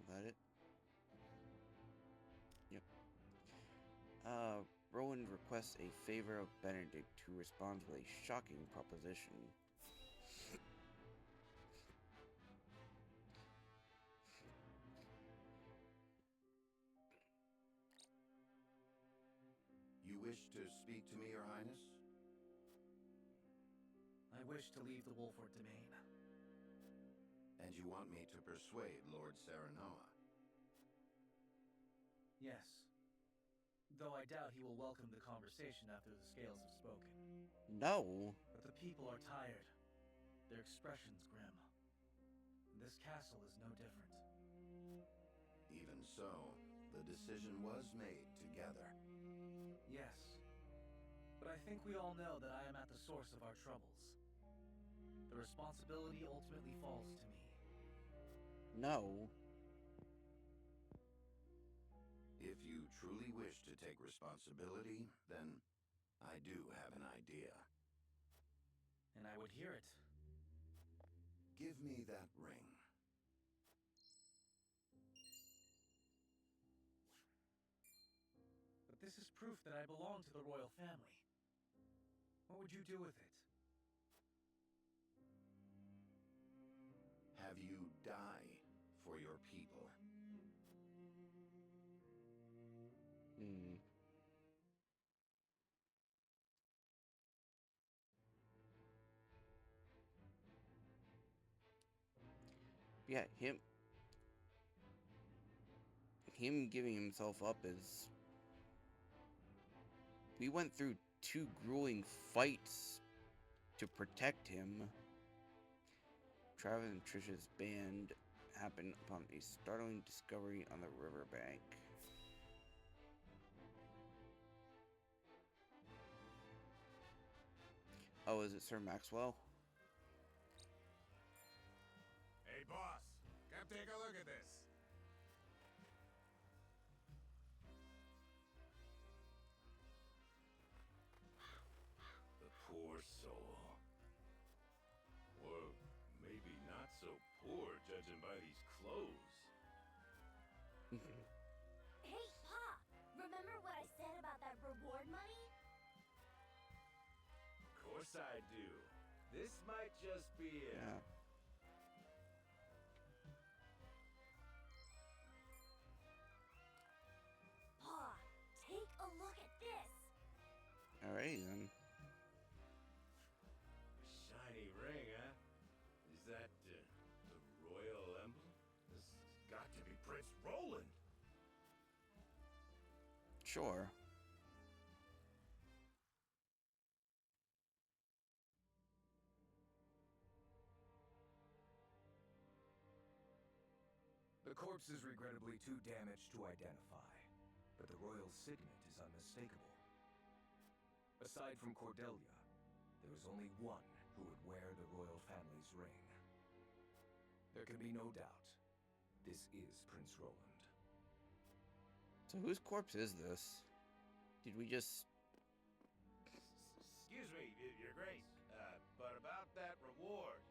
That it? Yep. Rowan requests a favor of Benedict, who responds with a shocking proposition. You wish to speak to me, Your Highness? I wish to leave the Wolfort domain. And you want me to persuade Lord Serenoa? Yes. Though I doubt he will welcome the conversation after the scales have spoken. No. But the people are tired. Their expressions grim. This castle is no different. Even so, the decision was made together. Yes. But I think we all know that I am at the source of our troubles. The responsibility ultimately falls to me. No. If you truly wish to take responsibility, then I do have an idea. And I would hear it. Give me that ring. But this is proof that I belong to the royal family. What would you do with it? Have you die for your people. Hmm. Yeah, him giving himself up is... We went through 2 grueling fights to protect him. Travis and Trisha's band happened upon a startling discovery on the riverbank. Oh, is it Sir Maxwell? Hey, boss, come take a look at this. The poor soul. Or maybe not so poor, judging by these clothes. Hey, Pa! Remember what I said about that reward money? Of course I do. This might just be it. Yeah. Pa, take a look at this! Alrighty then. Shiny ring, huh? Is that the royal emblem? This has got to be Prince Roland. Sure. The corpse is regrettably too damaged to identify, but the royal signet is unmistakable. Aside from Cordelia, there is only one who would wear the royal family's ring. There can be no doubt, this is Prince Roland. So whose corpse is this? Did we just... Excuse me, Your Grace, but about that reward.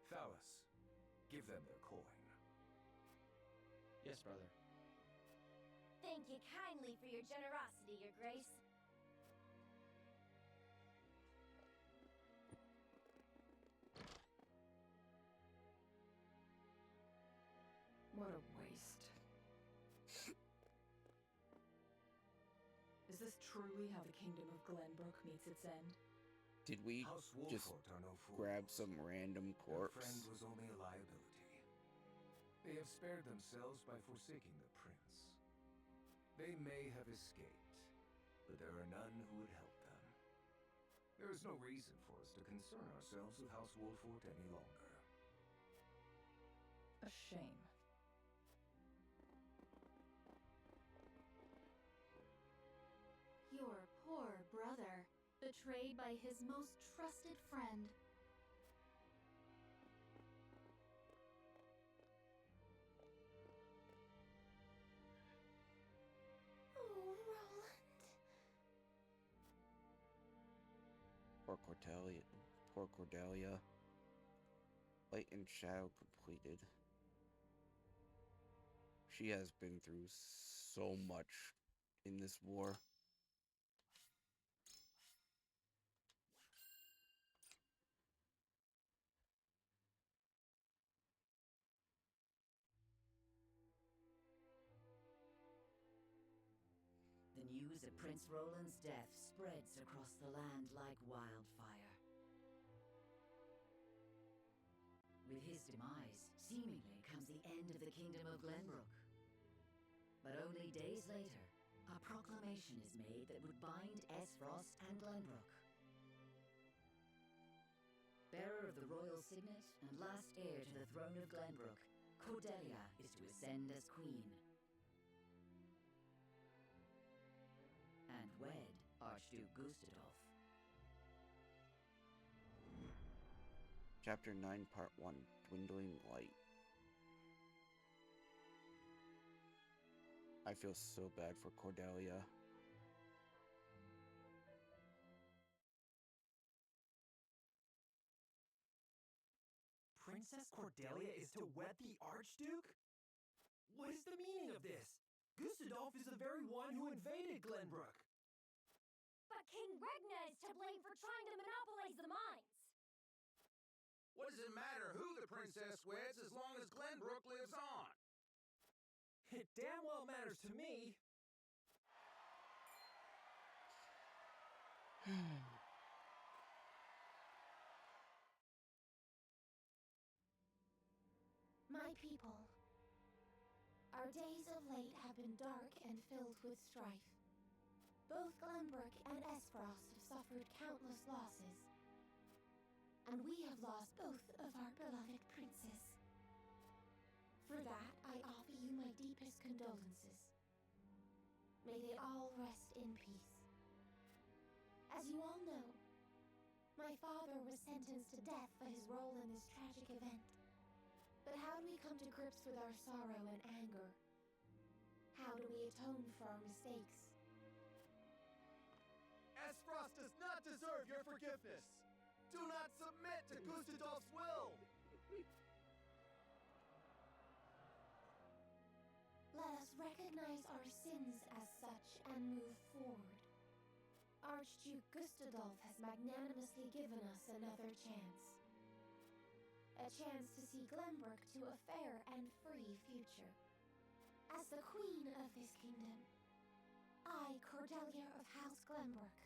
Phallus, give them their coin. Yes, brother. Thank you kindly for your generosity, Your Grace. What a waste. Is this truly how the kingdom of Glenbrook meets its end? Did we House just Wolford are no fools. grab some random Their corpse? friend was only a liability. They have spared themselves by forsaking the prince. They may have escaped, but there are none who would help them. There is no reason for us to concern ourselves with House Wolford any longer. A shame. Your poor brother, betrayed by his most trusted friend. Oh, Roland. Poor Cordelia. Poor Cordelia. Light and shadow completed. She has been through so much in this war. The news of Prince Roland's death spreads across the land like wildfire. With his demise, seemingly comes the end of the kingdom of Glenbrook. But only days later, a proclamation is made that would bind Esfrost and Glenbrook. Bearer of the royal signet and last heir to the throne of Glenbrook, Cordelia is to ascend as queen. And wed Archduke Gustadolf. Chapter 9, Part 1, Dwindling Light. I feel so bad for Cordelia. Princess Cordelia is to wed the Archduke? What is the meaning of this? Gustadolf is the very one who invaded Glenbrook. But King Regna is to blame for trying to monopolize the mines. What does it matter who the princess weds as long as Glenbrook lives on? It damn well matters to me. My people, our days of late have been dark and filled with strife. Both Glenbrook and Esfrost have suffered countless losses, and we have lost both of our beloved princes. For that, I offer you my deepest condolences. May they all rest in peace. As you all know, my father was sentenced to death for his role in this tragic event. But how do we come to grips with our sorrow and anger? How do we atone for our mistakes? Esfrost does not deserve your forgiveness. Do not submit to Gustadolf's will. Let us recognize our sins as such and move forward. Archduke Gustadolf has magnanimously given us another chance. A chance to see Glenbrook to a fair and free future. As the queen of this kingdom, I, Cordelia of House Glenbrook,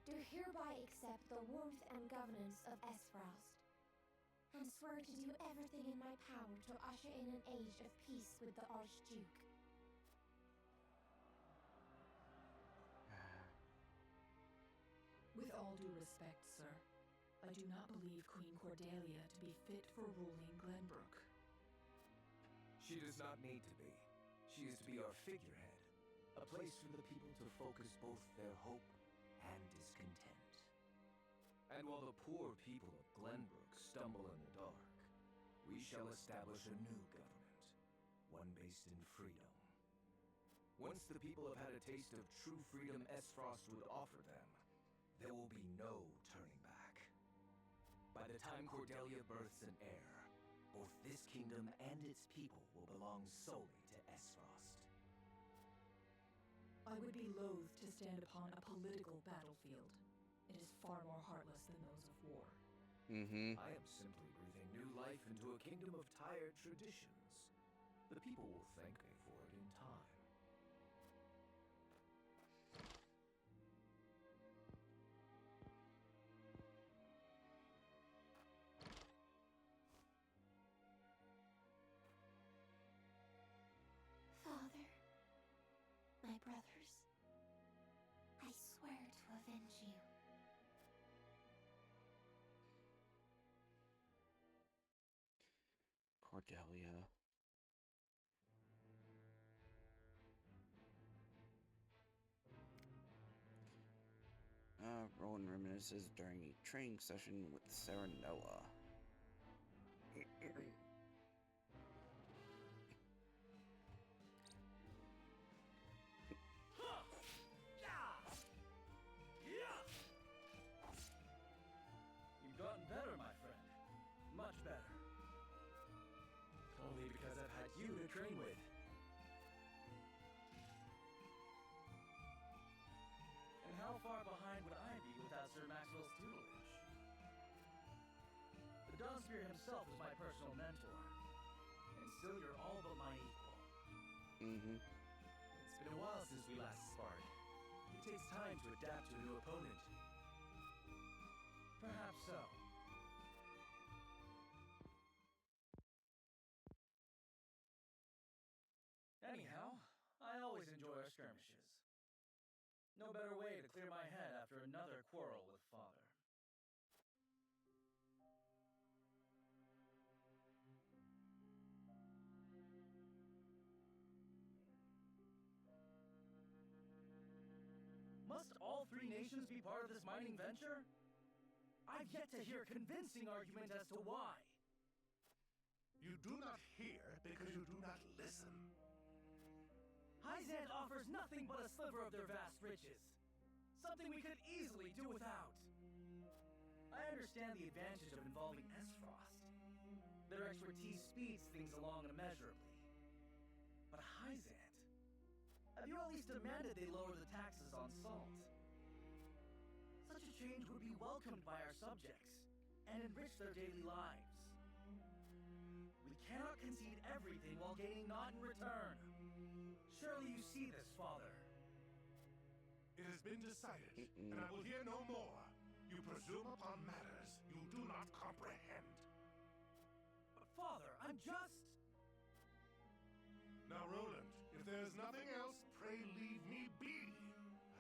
do hereby accept the warmth and governance of Esfrost, and swear to do everything in my power to usher in an age of peace with the Archduke. With all due respect, sir, I do not believe Queen Cordelia to be fit for ruling Glenbrook. She does not need to be. She is to be our figurehead, a place for the people to focus both their hope and discontent. And while the poor people of Glenbrook stumble in the dark, we shall establish a new government, one based in freedom. Once the people have had a taste of true freedom Esfrost would offer them, there will be no turning back. By the time Cordelia births an heir, both this kingdom and its people will belong solely to Esfrost. I would be loath to stand upon a political battlefield. It is far more heartless than those of war. I am simply breathing new life into a kingdom of tired traditions. The people will thank me for it in time. Father, my brothers, I swear to avenge you. Cordelia. Rowan reminisces during a training session with Serenella. You've gotten better, my friend. Much better. Only because I've had you to train with. And how far behind would I be without Sir Maxwell's tutelage? The Dawnspear himself was my personal mentor. And still you're all but my equal. It's been a while since we last sparred. It takes time to adapt to a new opponent. Perhaps so. Anyhow, I always enjoy our No better way to clear my head after another quarrel with Father. Must all three nations be part of this mining venture? I've yet to hear a convincing argument as to why. You do not hear because you do not listen. Hyzant offers nothing but a sliver of their vast riches. Something we could easily do without. I understand the advantage of involving Esfrost. Their expertise speeds things along immeasurably. But Hyzant? Have you at least demanded they lower the taxes on salt? Such a change would be welcomed by our subjects and enrich their daily lives. We cannot concede everything while gaining naught in return. Surely you see this, Father. It has been decided, and I will hear no more. You presume upon matters you do not comprehend. But Father, I'm just... Now, Roland, if there is nothing else, pray leave me be.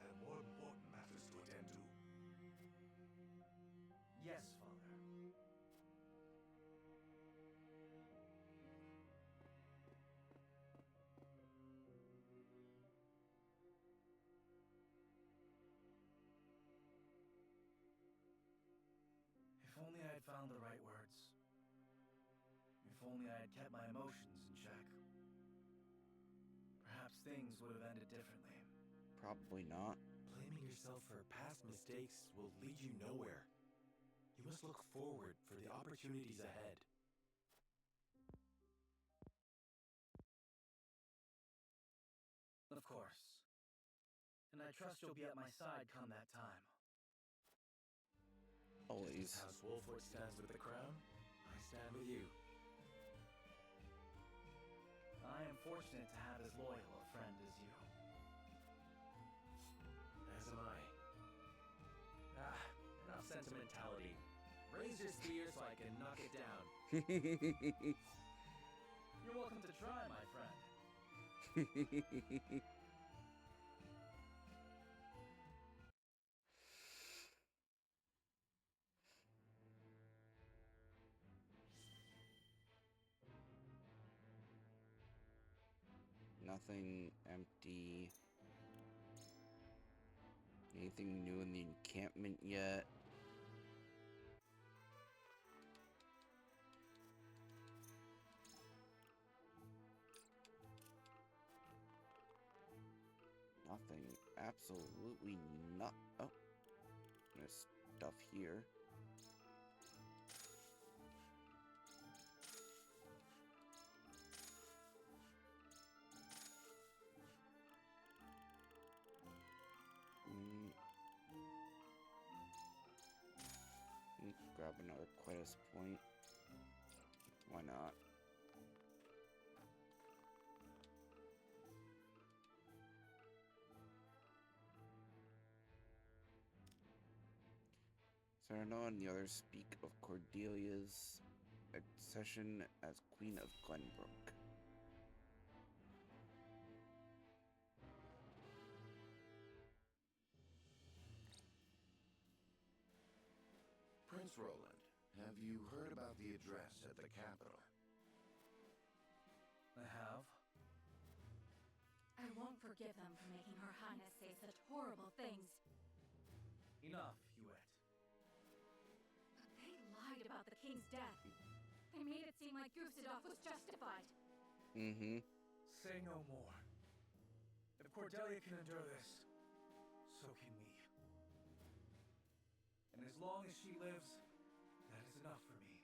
I have more important matters to attend to. Yes, Father. If only I had found the right words. If only I had kept my emotions in check. Perhaps things would have ended differently. Probably not. Blaming yourself for past mistakes will lead you nowhere. You must look forward for the opportunities ahead. Of course. And I trust you'll be at my side come that time. Always. Just as House Wolfwood stands with the crown, I stand with you. I am fortunate to have as loyal a friend as you. As am I. Enough sentimentality. Raise your spear so I can knock it down. You're welcome to try, my friend. Nothing empty. Anything new in the encampment yet? Nothing. Absolutely not. Oh. There's stuff here. Grab another Quetus point. Why not? Serena and the others speak of Cordelia's accession as Queen of Glenbrook. Prince Roland, have you heard about the address at the capital? I have. I won't forgive them for making Her Highness say such horrible things. Enough, Hewitt. But they lied about the king's death. They made it seem like Gustave was justified. Mm-hmm. Say no more. If Cordelia can endure this, so can we. And as long as she lives, that is enough for me.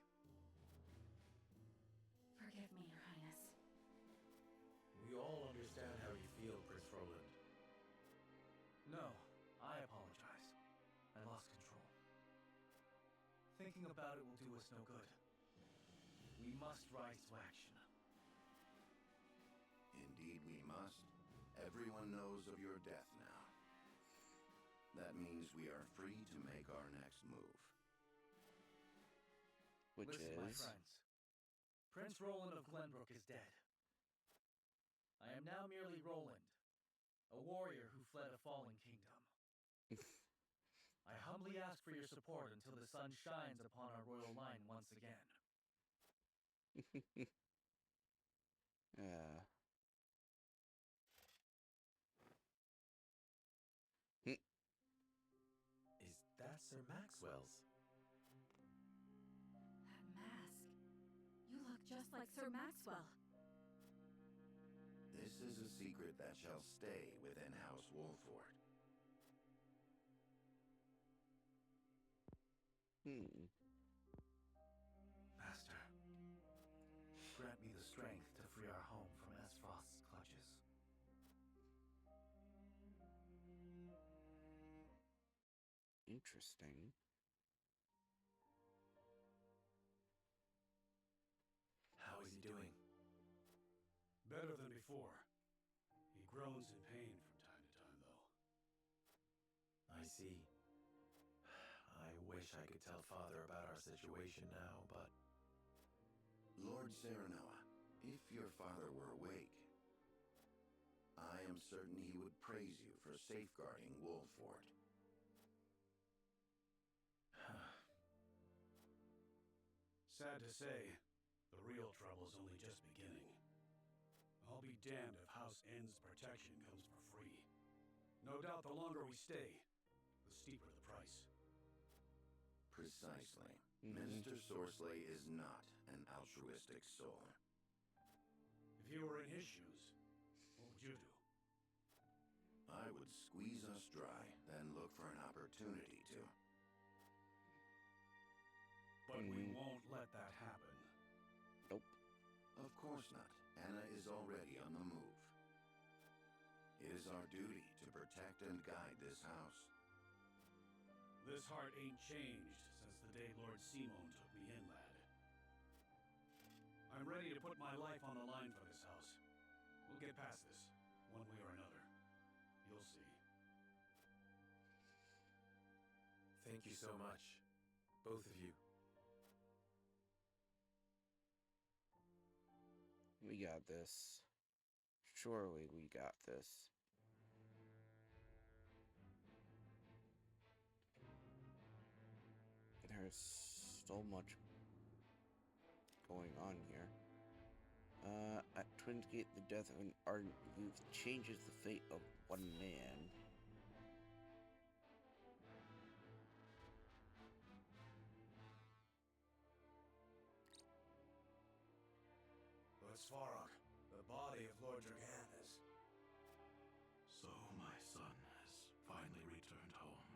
Forgive me, Your Highness. We all understand how you feel, Prince Roland. No, I apologize. I lost control. Thinking about it will do us no good. We must rise to action. Indeed we must. Everyone knows of your death now. That means we are free to make our next move. Which Listen, my is... friends. Prince Roland of Glenbrook is dead. I am now merely Roland, a warrior who fled a fallen kingdom. I humbly ask for your support until the sun shines upon our royal line once again. Yeah. Is that Sir Maxwell's? That mask. You look just like Sir Maxwell. This is a secret that shall stay within House Wolford. Master, grant me the strength to free our home from Esfrost's clutches. Interesting. How is he doing? Better than before. He groans in pain from time to time, though. I see. I wish I could tell Father about our situation now, but... Lord Serenoa, if your father were awake, I am certain he would praise you for safeguarding Wolford. Sad to say, the real trouble's only just beginning. I'll be damned if House N's protection comes for free. No doubt the longer we stay, the steeper the price. Precisely. Minister Sorsley is not an altruistic soul. If you were in his shoes, what would you do? I would squeeze us dry, then look for an opportunity to. But we won't let that happen. Nope. Of course not. Anna is already on the move. It is our duty to protect and guide this house. This heart ain't changed since the day Lord Simon took me in, lad. I'm ready to put my life on the line for this house. We'll get past this, one way or another. You'll see. Thank you so much, both of you. We got this. Surely we got this. There's so much going on here. At Twins Gate, the death of an ardent youth changes the fate of one man. But Svarog, the body of Lord Dragan is... So my son has finally returned home.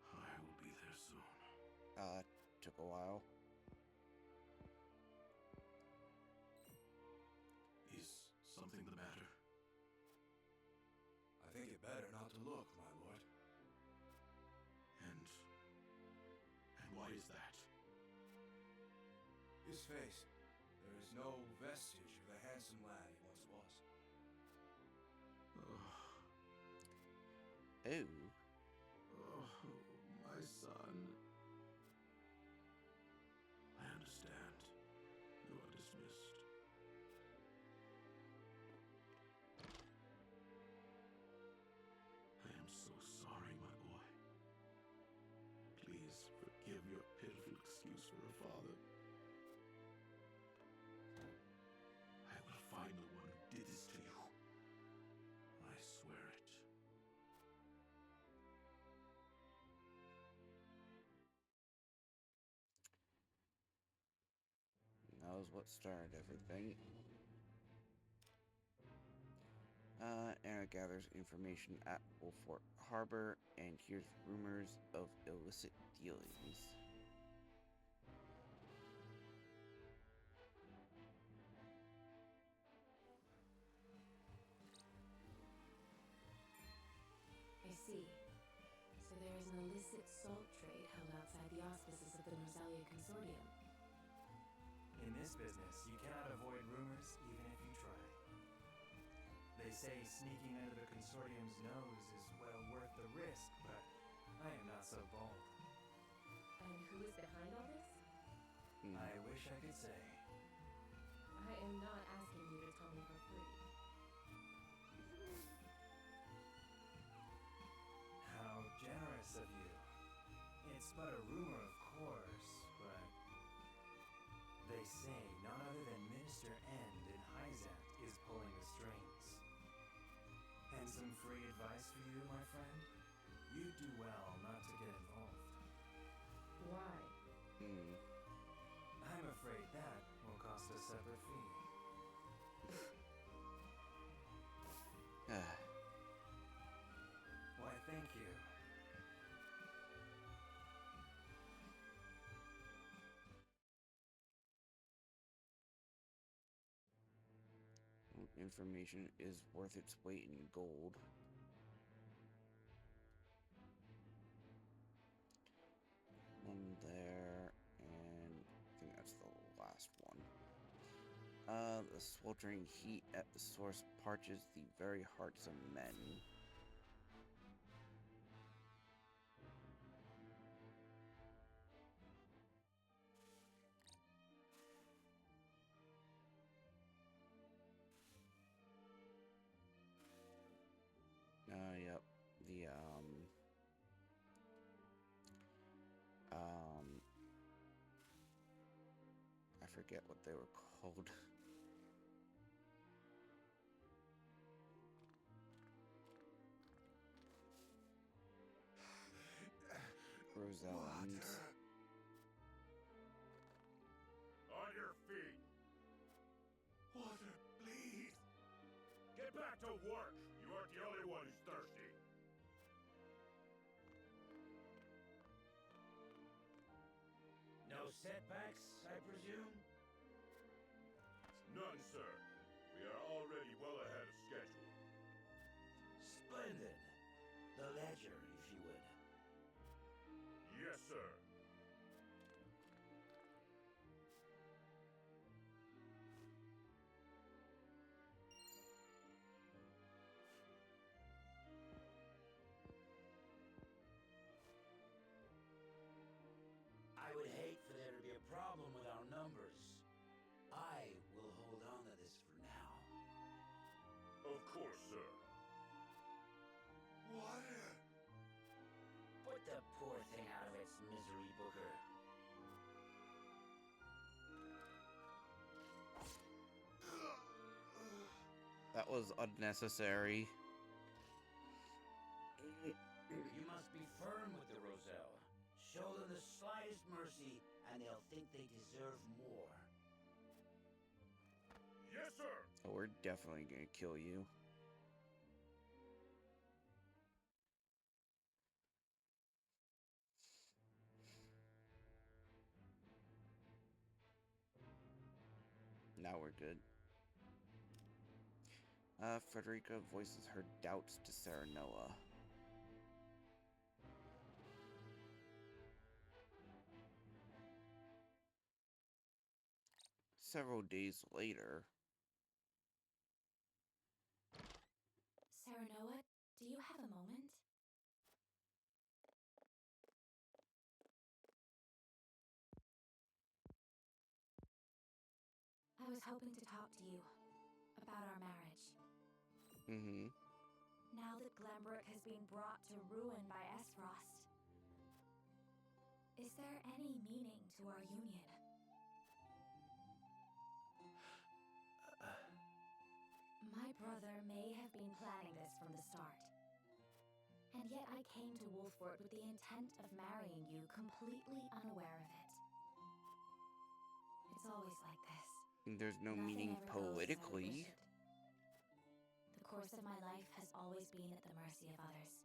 I will be there soon. Took a while. Is something the matter? I think it better not to look, my lord. And why is that? His face. There is no vestige of the handsome lad he once was. Oh. Oh, my son. I understand. You are dismissed. I am so sorry, my boy. Please forgive your pitiful excuse for a father. I will find the one who did this to you. I swear it. That was what started everything. Anna gathers information at Wolford Harbor and hears rumors of illicit dealings. I see. So there is an illicit salt trade held outside the auspices of the Norzalia Consortium. In this business, you cannot avoid rumors even if you try. They say sneaking under the consortium's nose is well worth the risk, but I am not so bold. And who is behind all this? I wish I could say. I am not asking you to tell me for free. How generous of but a rumor, of course, but they say none other than Minister End in Hyzant is pulling the strings. And some free advice for you, my friend? You'd do well not to get involved. Why? I'm afraid that will cost a separate fee. Why, thank you. Information is worth its weight in gold. One there, and I think that's the last one. The sweltering heat at the source parches the very hearts of men. Yep. I forget what they were called. Rosalind. On your feet! Water, please! Get back to work! You aren't the only one who's thirsty! No setbacks, I presume? None, sir. We are already well ahead of schedule. Splendid. The ledger, if you would. Yes, sir. I would hate for there to be a problem with our numbers. I will hold on to this for now. Of course, sir. Water! Put the poor thing out of its misery, Booker. That was unnecessary. You must be firm with the Roselle. Show them the slightest mercy, and they'll think they deserve more. Yes, sir! Oh, we're definitely gonna kill you. Now we're good. Frederica voices her doubts to Serenoa. Several days later. Serenoa, do you have a moment? I was hoping to talk to you about our marriage. Now that Glenbrook has been brought to ruin by Esfrost, is there any meaning to our union? My brother may have been planning this from the start. And yet I came to Wolford with the intent of marrying you completely unaware of it. It's always like this. There's no Nothing meaning ever goes as I politically. wish it. The course of my life has always been at the mercy of others.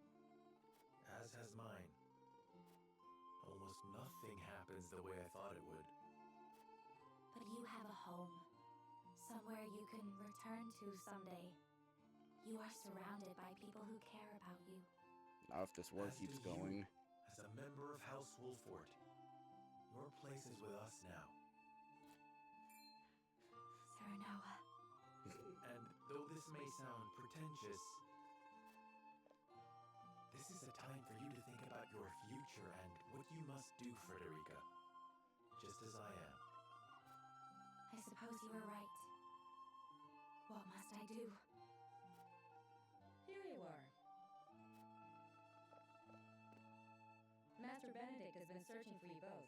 As has mine. Almost nothing happens the way I thought it would. But you have a home. Somewhere you can return to someday. You are surrounded by people who care about you. Now if this war As keeps do you, going. as a member of House Wolford, your place is with us now. Serenoa. And though this may sound pretentious, this is a time for you to think about your future and what you must do, Frederica. Just as I am. I suppose you are right. What must I do? Here you are. Master Benedict has been searching for you both.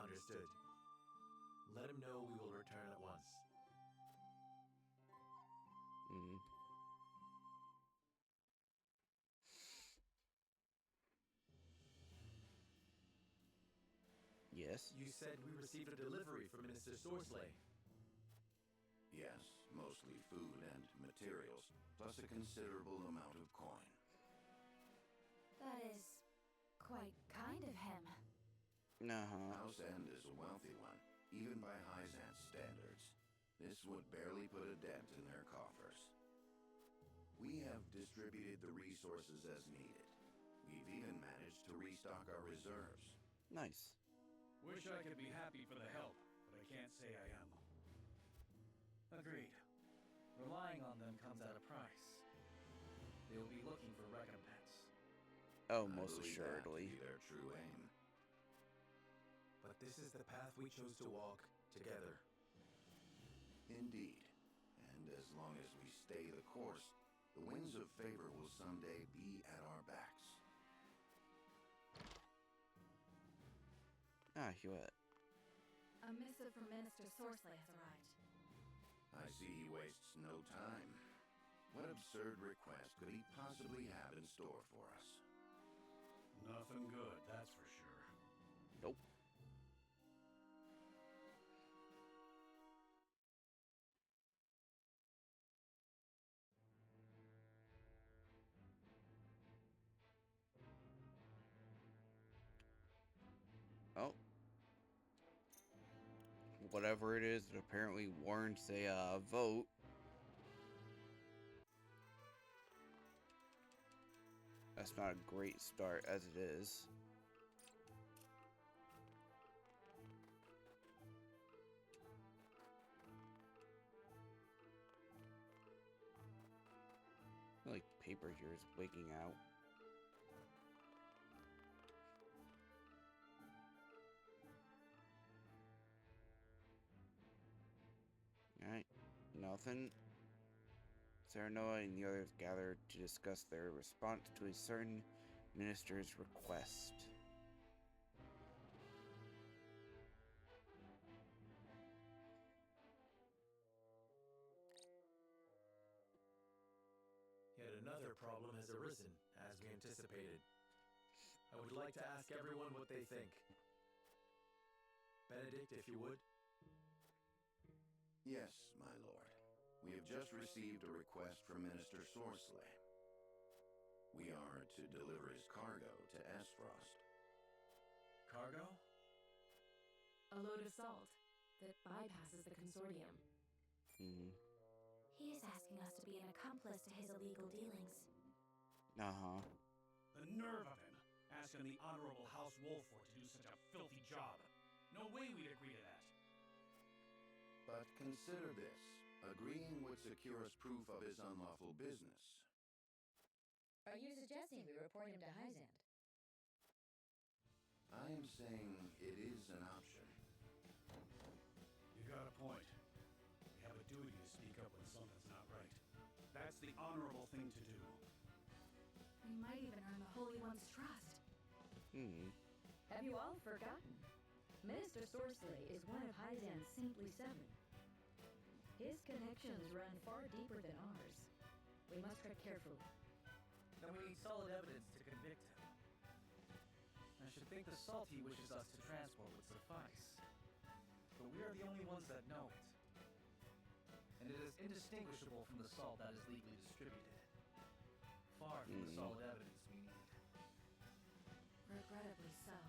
Understood. Let him know we will return at once. Mm. Yes. You said we received a delivery from Minister Sorsley. Yes, mostly food and materials, plus a considerable amount of coin. That is quite kind of him. House End is a wealthy one, even by Hyzant's standards. This would barely put a dent in their coffers. We have distributed the resources as needed. We've even managed to restock our reserves. Nice. Wish I could be happy for the help, but I can't say I am. Agreed. Relying on them comes at a price. They will be looking for recompense. Oh, I most believe that to assuredly. be their true aim. But this is the path we chose to walk together. Indeed. And as long as we stay the course, the winds of favor will someday be at our backs. Ah, Hewitt. A missive from Minister Sorsley has arrived. I see he wastes no time. What absurd request could he possibly have in store for us? Nothing good, that's for sure. Nope. Oh. Whatever it is, it apparently warrants a vote. That's not a great start as it is. Like paper here is wigging out. Alright, nothing. Serenoa and the others gathered to discuss their response to a certain minister's request. Yet another problem has arisen, as we anticipated. I would like to ask everyone what they think. Benedict, if you would. Yes, my lord. We have just received a request from Minister Sorsley. We are to deliver his cargo to Aspfrost. Cargo? A load of salt that bypasses the consortium. Hmm. He is asking us to be an accomplice to his illegal dealings. Uh-huh. The nerve of him, asking the Honorable House Wolford to do such a filthy job. No way we'd agree to that. But consider this. Agreeing would secure us proof of his unlawful business. Are you suggesting we report him to Hyzant? I am saying it is an option. You got a point. We have a duty to speak up when something's not right. That's the honorable thing to do. We might even earn the Holy One's trust. Hmm. Have you all forgotten? Minister Sorsley is one of Hyzant's saintly seven. His connections run far deeper than ours. We must tread carefully. Then we need solid evidence to convict him. I should think the salt he wishes us to transport would suffice. But we are the only ones that know it. And it is indistinguishable from the salt that is legally distributed. Far from the solid evidence we need. Regrettably so.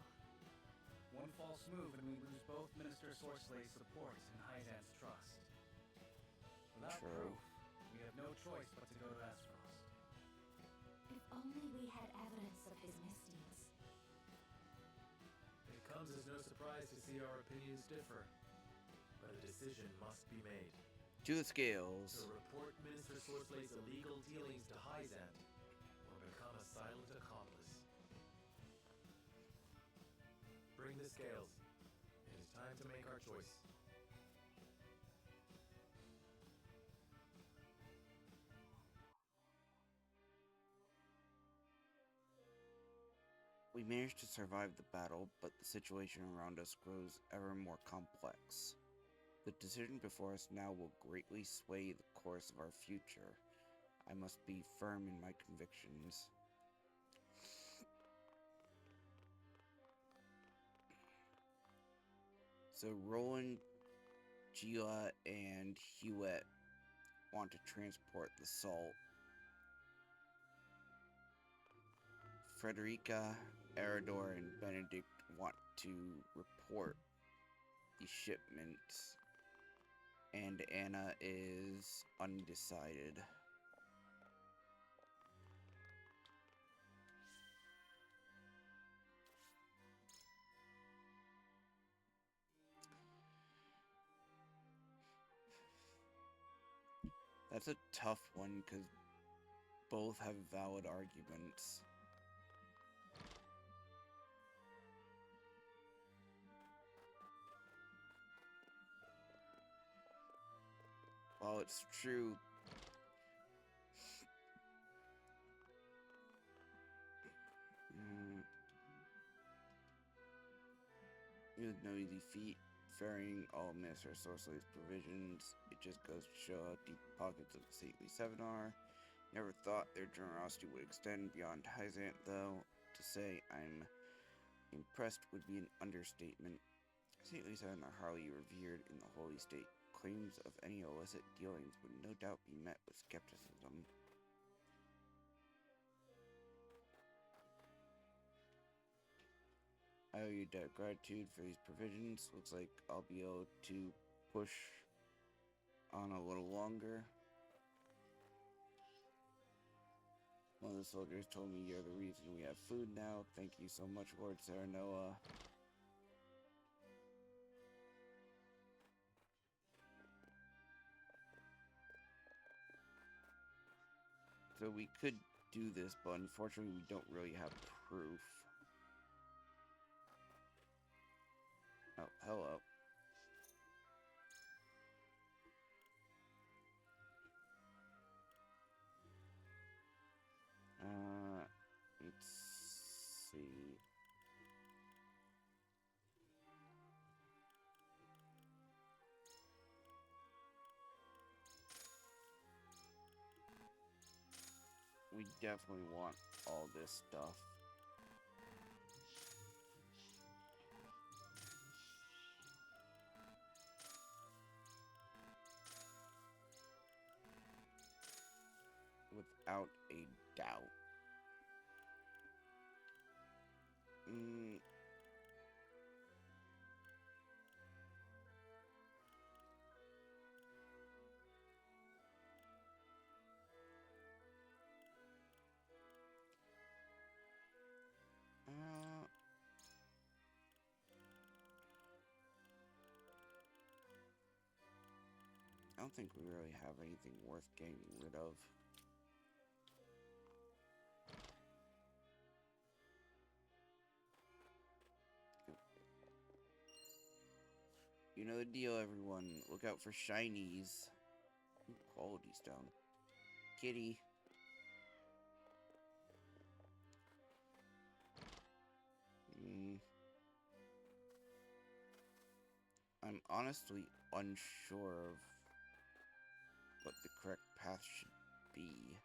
One false move and we lose both Minister Sorsley's support and Hyzant's trust. Without True. proof, we have no choice but to go to Aspfrost. If only we had evidence of his misdeeds. It comes as no surprise to see our opinions differ. But a decision must be made. To the scales. To report Minister Sorsley's illegal dealings to Hyzant, or become a silent accomplice. Bring the scales. It is time to make our choice. We managed to survive the battle, but the situation around us grows ever more complex. The decision before us now will greatly sway the course of our future. I must be firm in my convictions. So Roland, Gila, and Hewitt want to transport the salt. Frederica, Arador, and Benedict want to report the shipments. And Anna is undecided. That's a tough one because both have valid arguments. While it's true, it was no easy feat ferrying all Minister Sorceless's provisions. It just goes to show how deep the pockets of the saintly Seven are. Never thought their generosity would extend beyond Hyzant, though. To say I'm impressed would be an understatement. Saintly Seven are highly revered in the Holy State. Claims of any illicit dealings would no doubt be met with skepticism. I owe you a debt of gratitude for these provisions. Looks like I'll be able to push on a little longer. One of the soldiers told me you're the reason we have food now. Thank you so much, Lord Serenoa. So we could do this, but unfortunately we don't really have proof. Oh, hello. Let's see. We definitely want all this stuff. Without a doubt. I don't think we really have anything worth getting rid of. You know the deal, everyone. Look out for shinies. Ooh, quality stone. Kitty. I'm honestly unsure of what the correct path should be.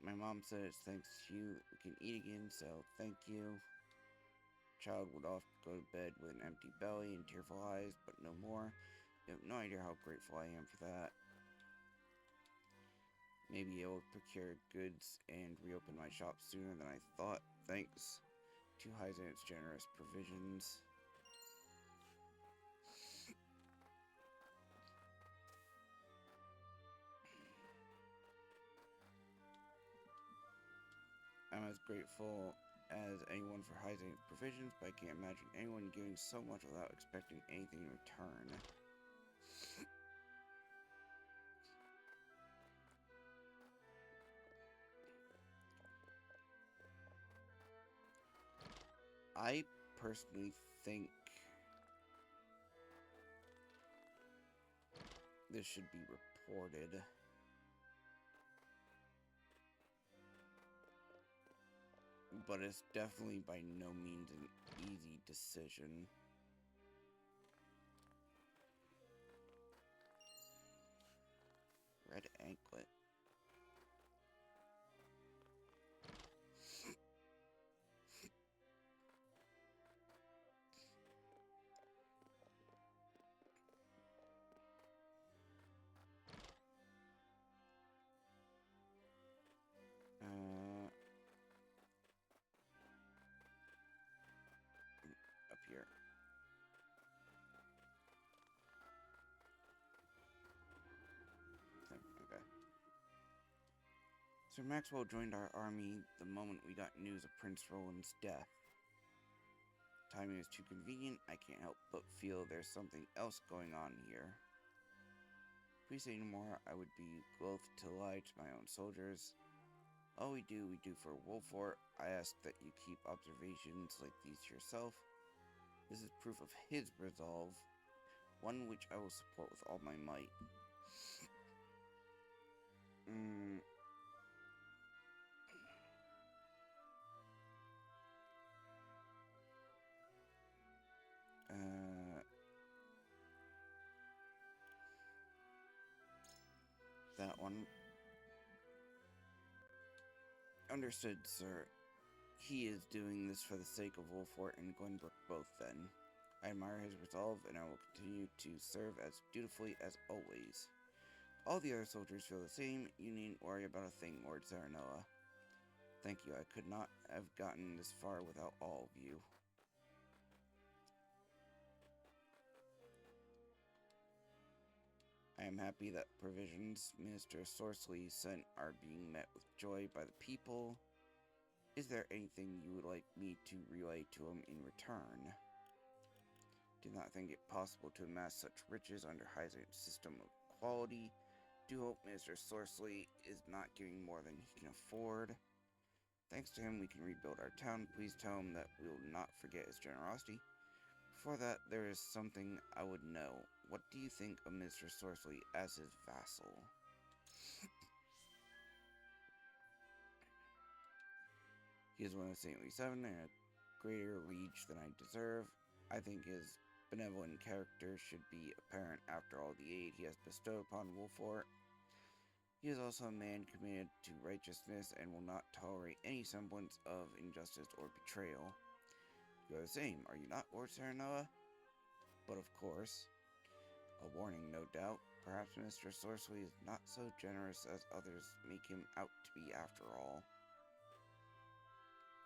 My mom said it's thanks to you that we can eat again, so thank you. Child would often go to bed with an empty belly and tearful eyes, but no more. You have no idea how grateful I am for that. Maybe I will procure goods and reopen my shop sooner than I thought. Thanks to Hyzant's generous provisions. I'm as grateful as anyone for Hyzant's provisions, but I can't imagine anyone giving so much without expecting anything in return. I personally think this should be reported. but it's definitely by no means an easy decision. Red anklet. Up here. Okay. Sir Maxwell joined our army the moment we got news of Prince Roland's death. Timing is too convenient, I can't help but feel there's something else going on here. Please say no more, I would be loath to lie to my own soldiers. All we do for Wolfort. I ask that you keep observations like these to yourself. This is proof of his resolve, one which I will support with all my might. That one. Understood, sir. He is doing this for the sake of Wolfort and Glenbrook both, then. I admire his resolve, and I will continue to serve as dutifully as always. All the other soldiers feel the same. You needn't worry about a thing, Lord Serenoa. Thank you. I could not have gotten this far without all of you. I am happy that provisions Minister Sorceley sent are being met with joy by the people. Is there anything you would like me to relay to him in return? Did not think it possible to amass such riches under Hyzant's system of quality. Do hope Minister Sorceley is not giving more than he can afford. Thanks to him, we can rebuild our town. Please tell him that we will not forget his generosity. Before that, there is something I would know. What do you think of Mr. Sorceley as his vassal? He is one of the Saintly Seven and a greater liege than I deserve. I think his benevolent character should be apparent after all the aid he has bestowed upon Wolfort. He is also a man committed to righteousness and will not tolerate any semblance of injustice or betrayal. You are the same, are you not, Lord Serenoa? But of course, a warning, no doubt. Perhaps Mr. Sorceley is not so generous as others make him out to be after all.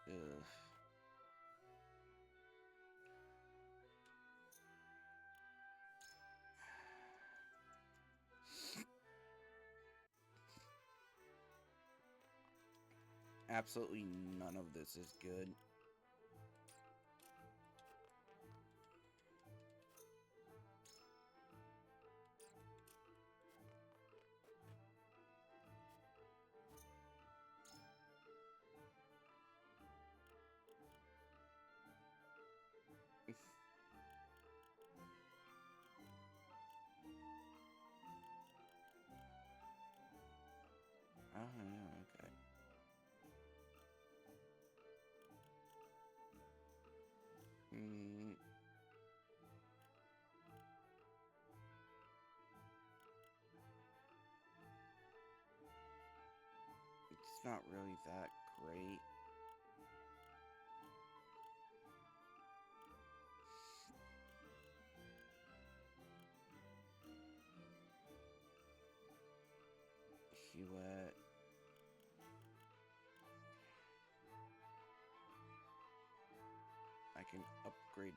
Ugh. Absolutely none of this is good. Oh, yeah, okay. It's not really that great. Hewitt. I can upgrade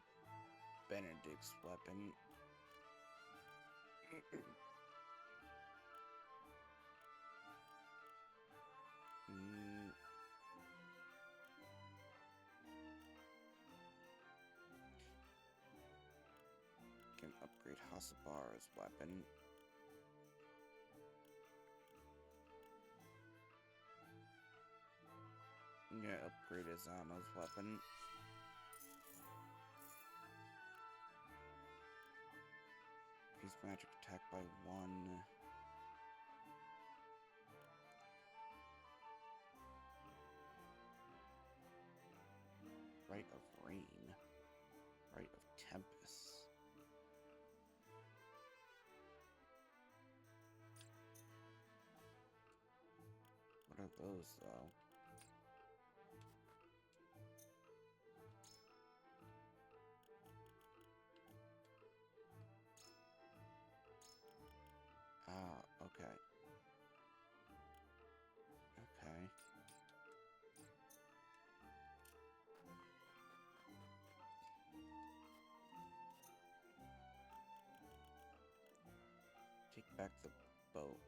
Benedict's weapon. Can upgrade Hasabara's weapon. Yeah, upgrade Azama's weapon. Increase magic attack by 1. suppose, though. Ah, okay. Okay. Take back the boat.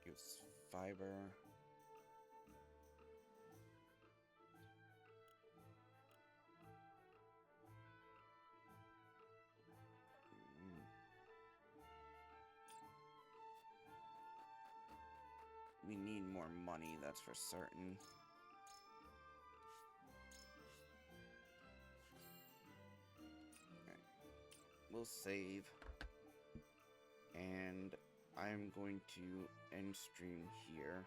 Gives fiber. Mm. We need more money, that's for certain. Okay. We'll save. And I'm going to end stream here.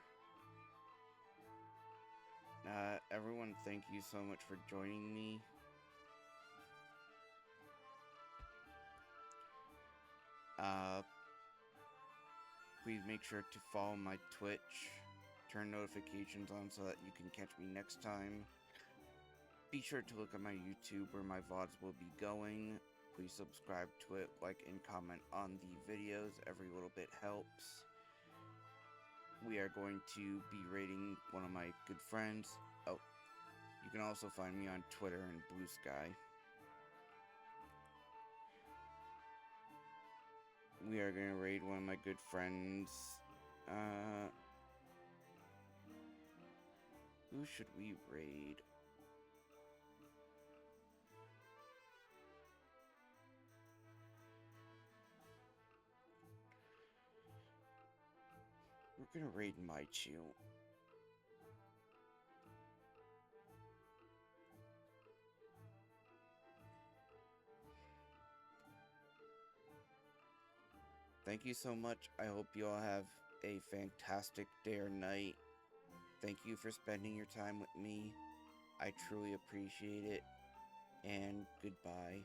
Everyone, thank you so much for joining me. Please make sure to follow my Twitch, turn notifications on so that you can catch me next time. Be sure to look at my YouTube where my VODs will be going. Please subscribe to it, like and comment on the videos. Every little bit helps. We are going to be rating one of my good friends. Oh, you can also find me on Twitter and Blue Sky. We are going to raid one of my good friends. Who should we raid? We're going to raid Maichu. Thank you so much. I hope you all have a fantastic day or night. Thank you for spending your time with me. I truly appreciate it. And goodbye.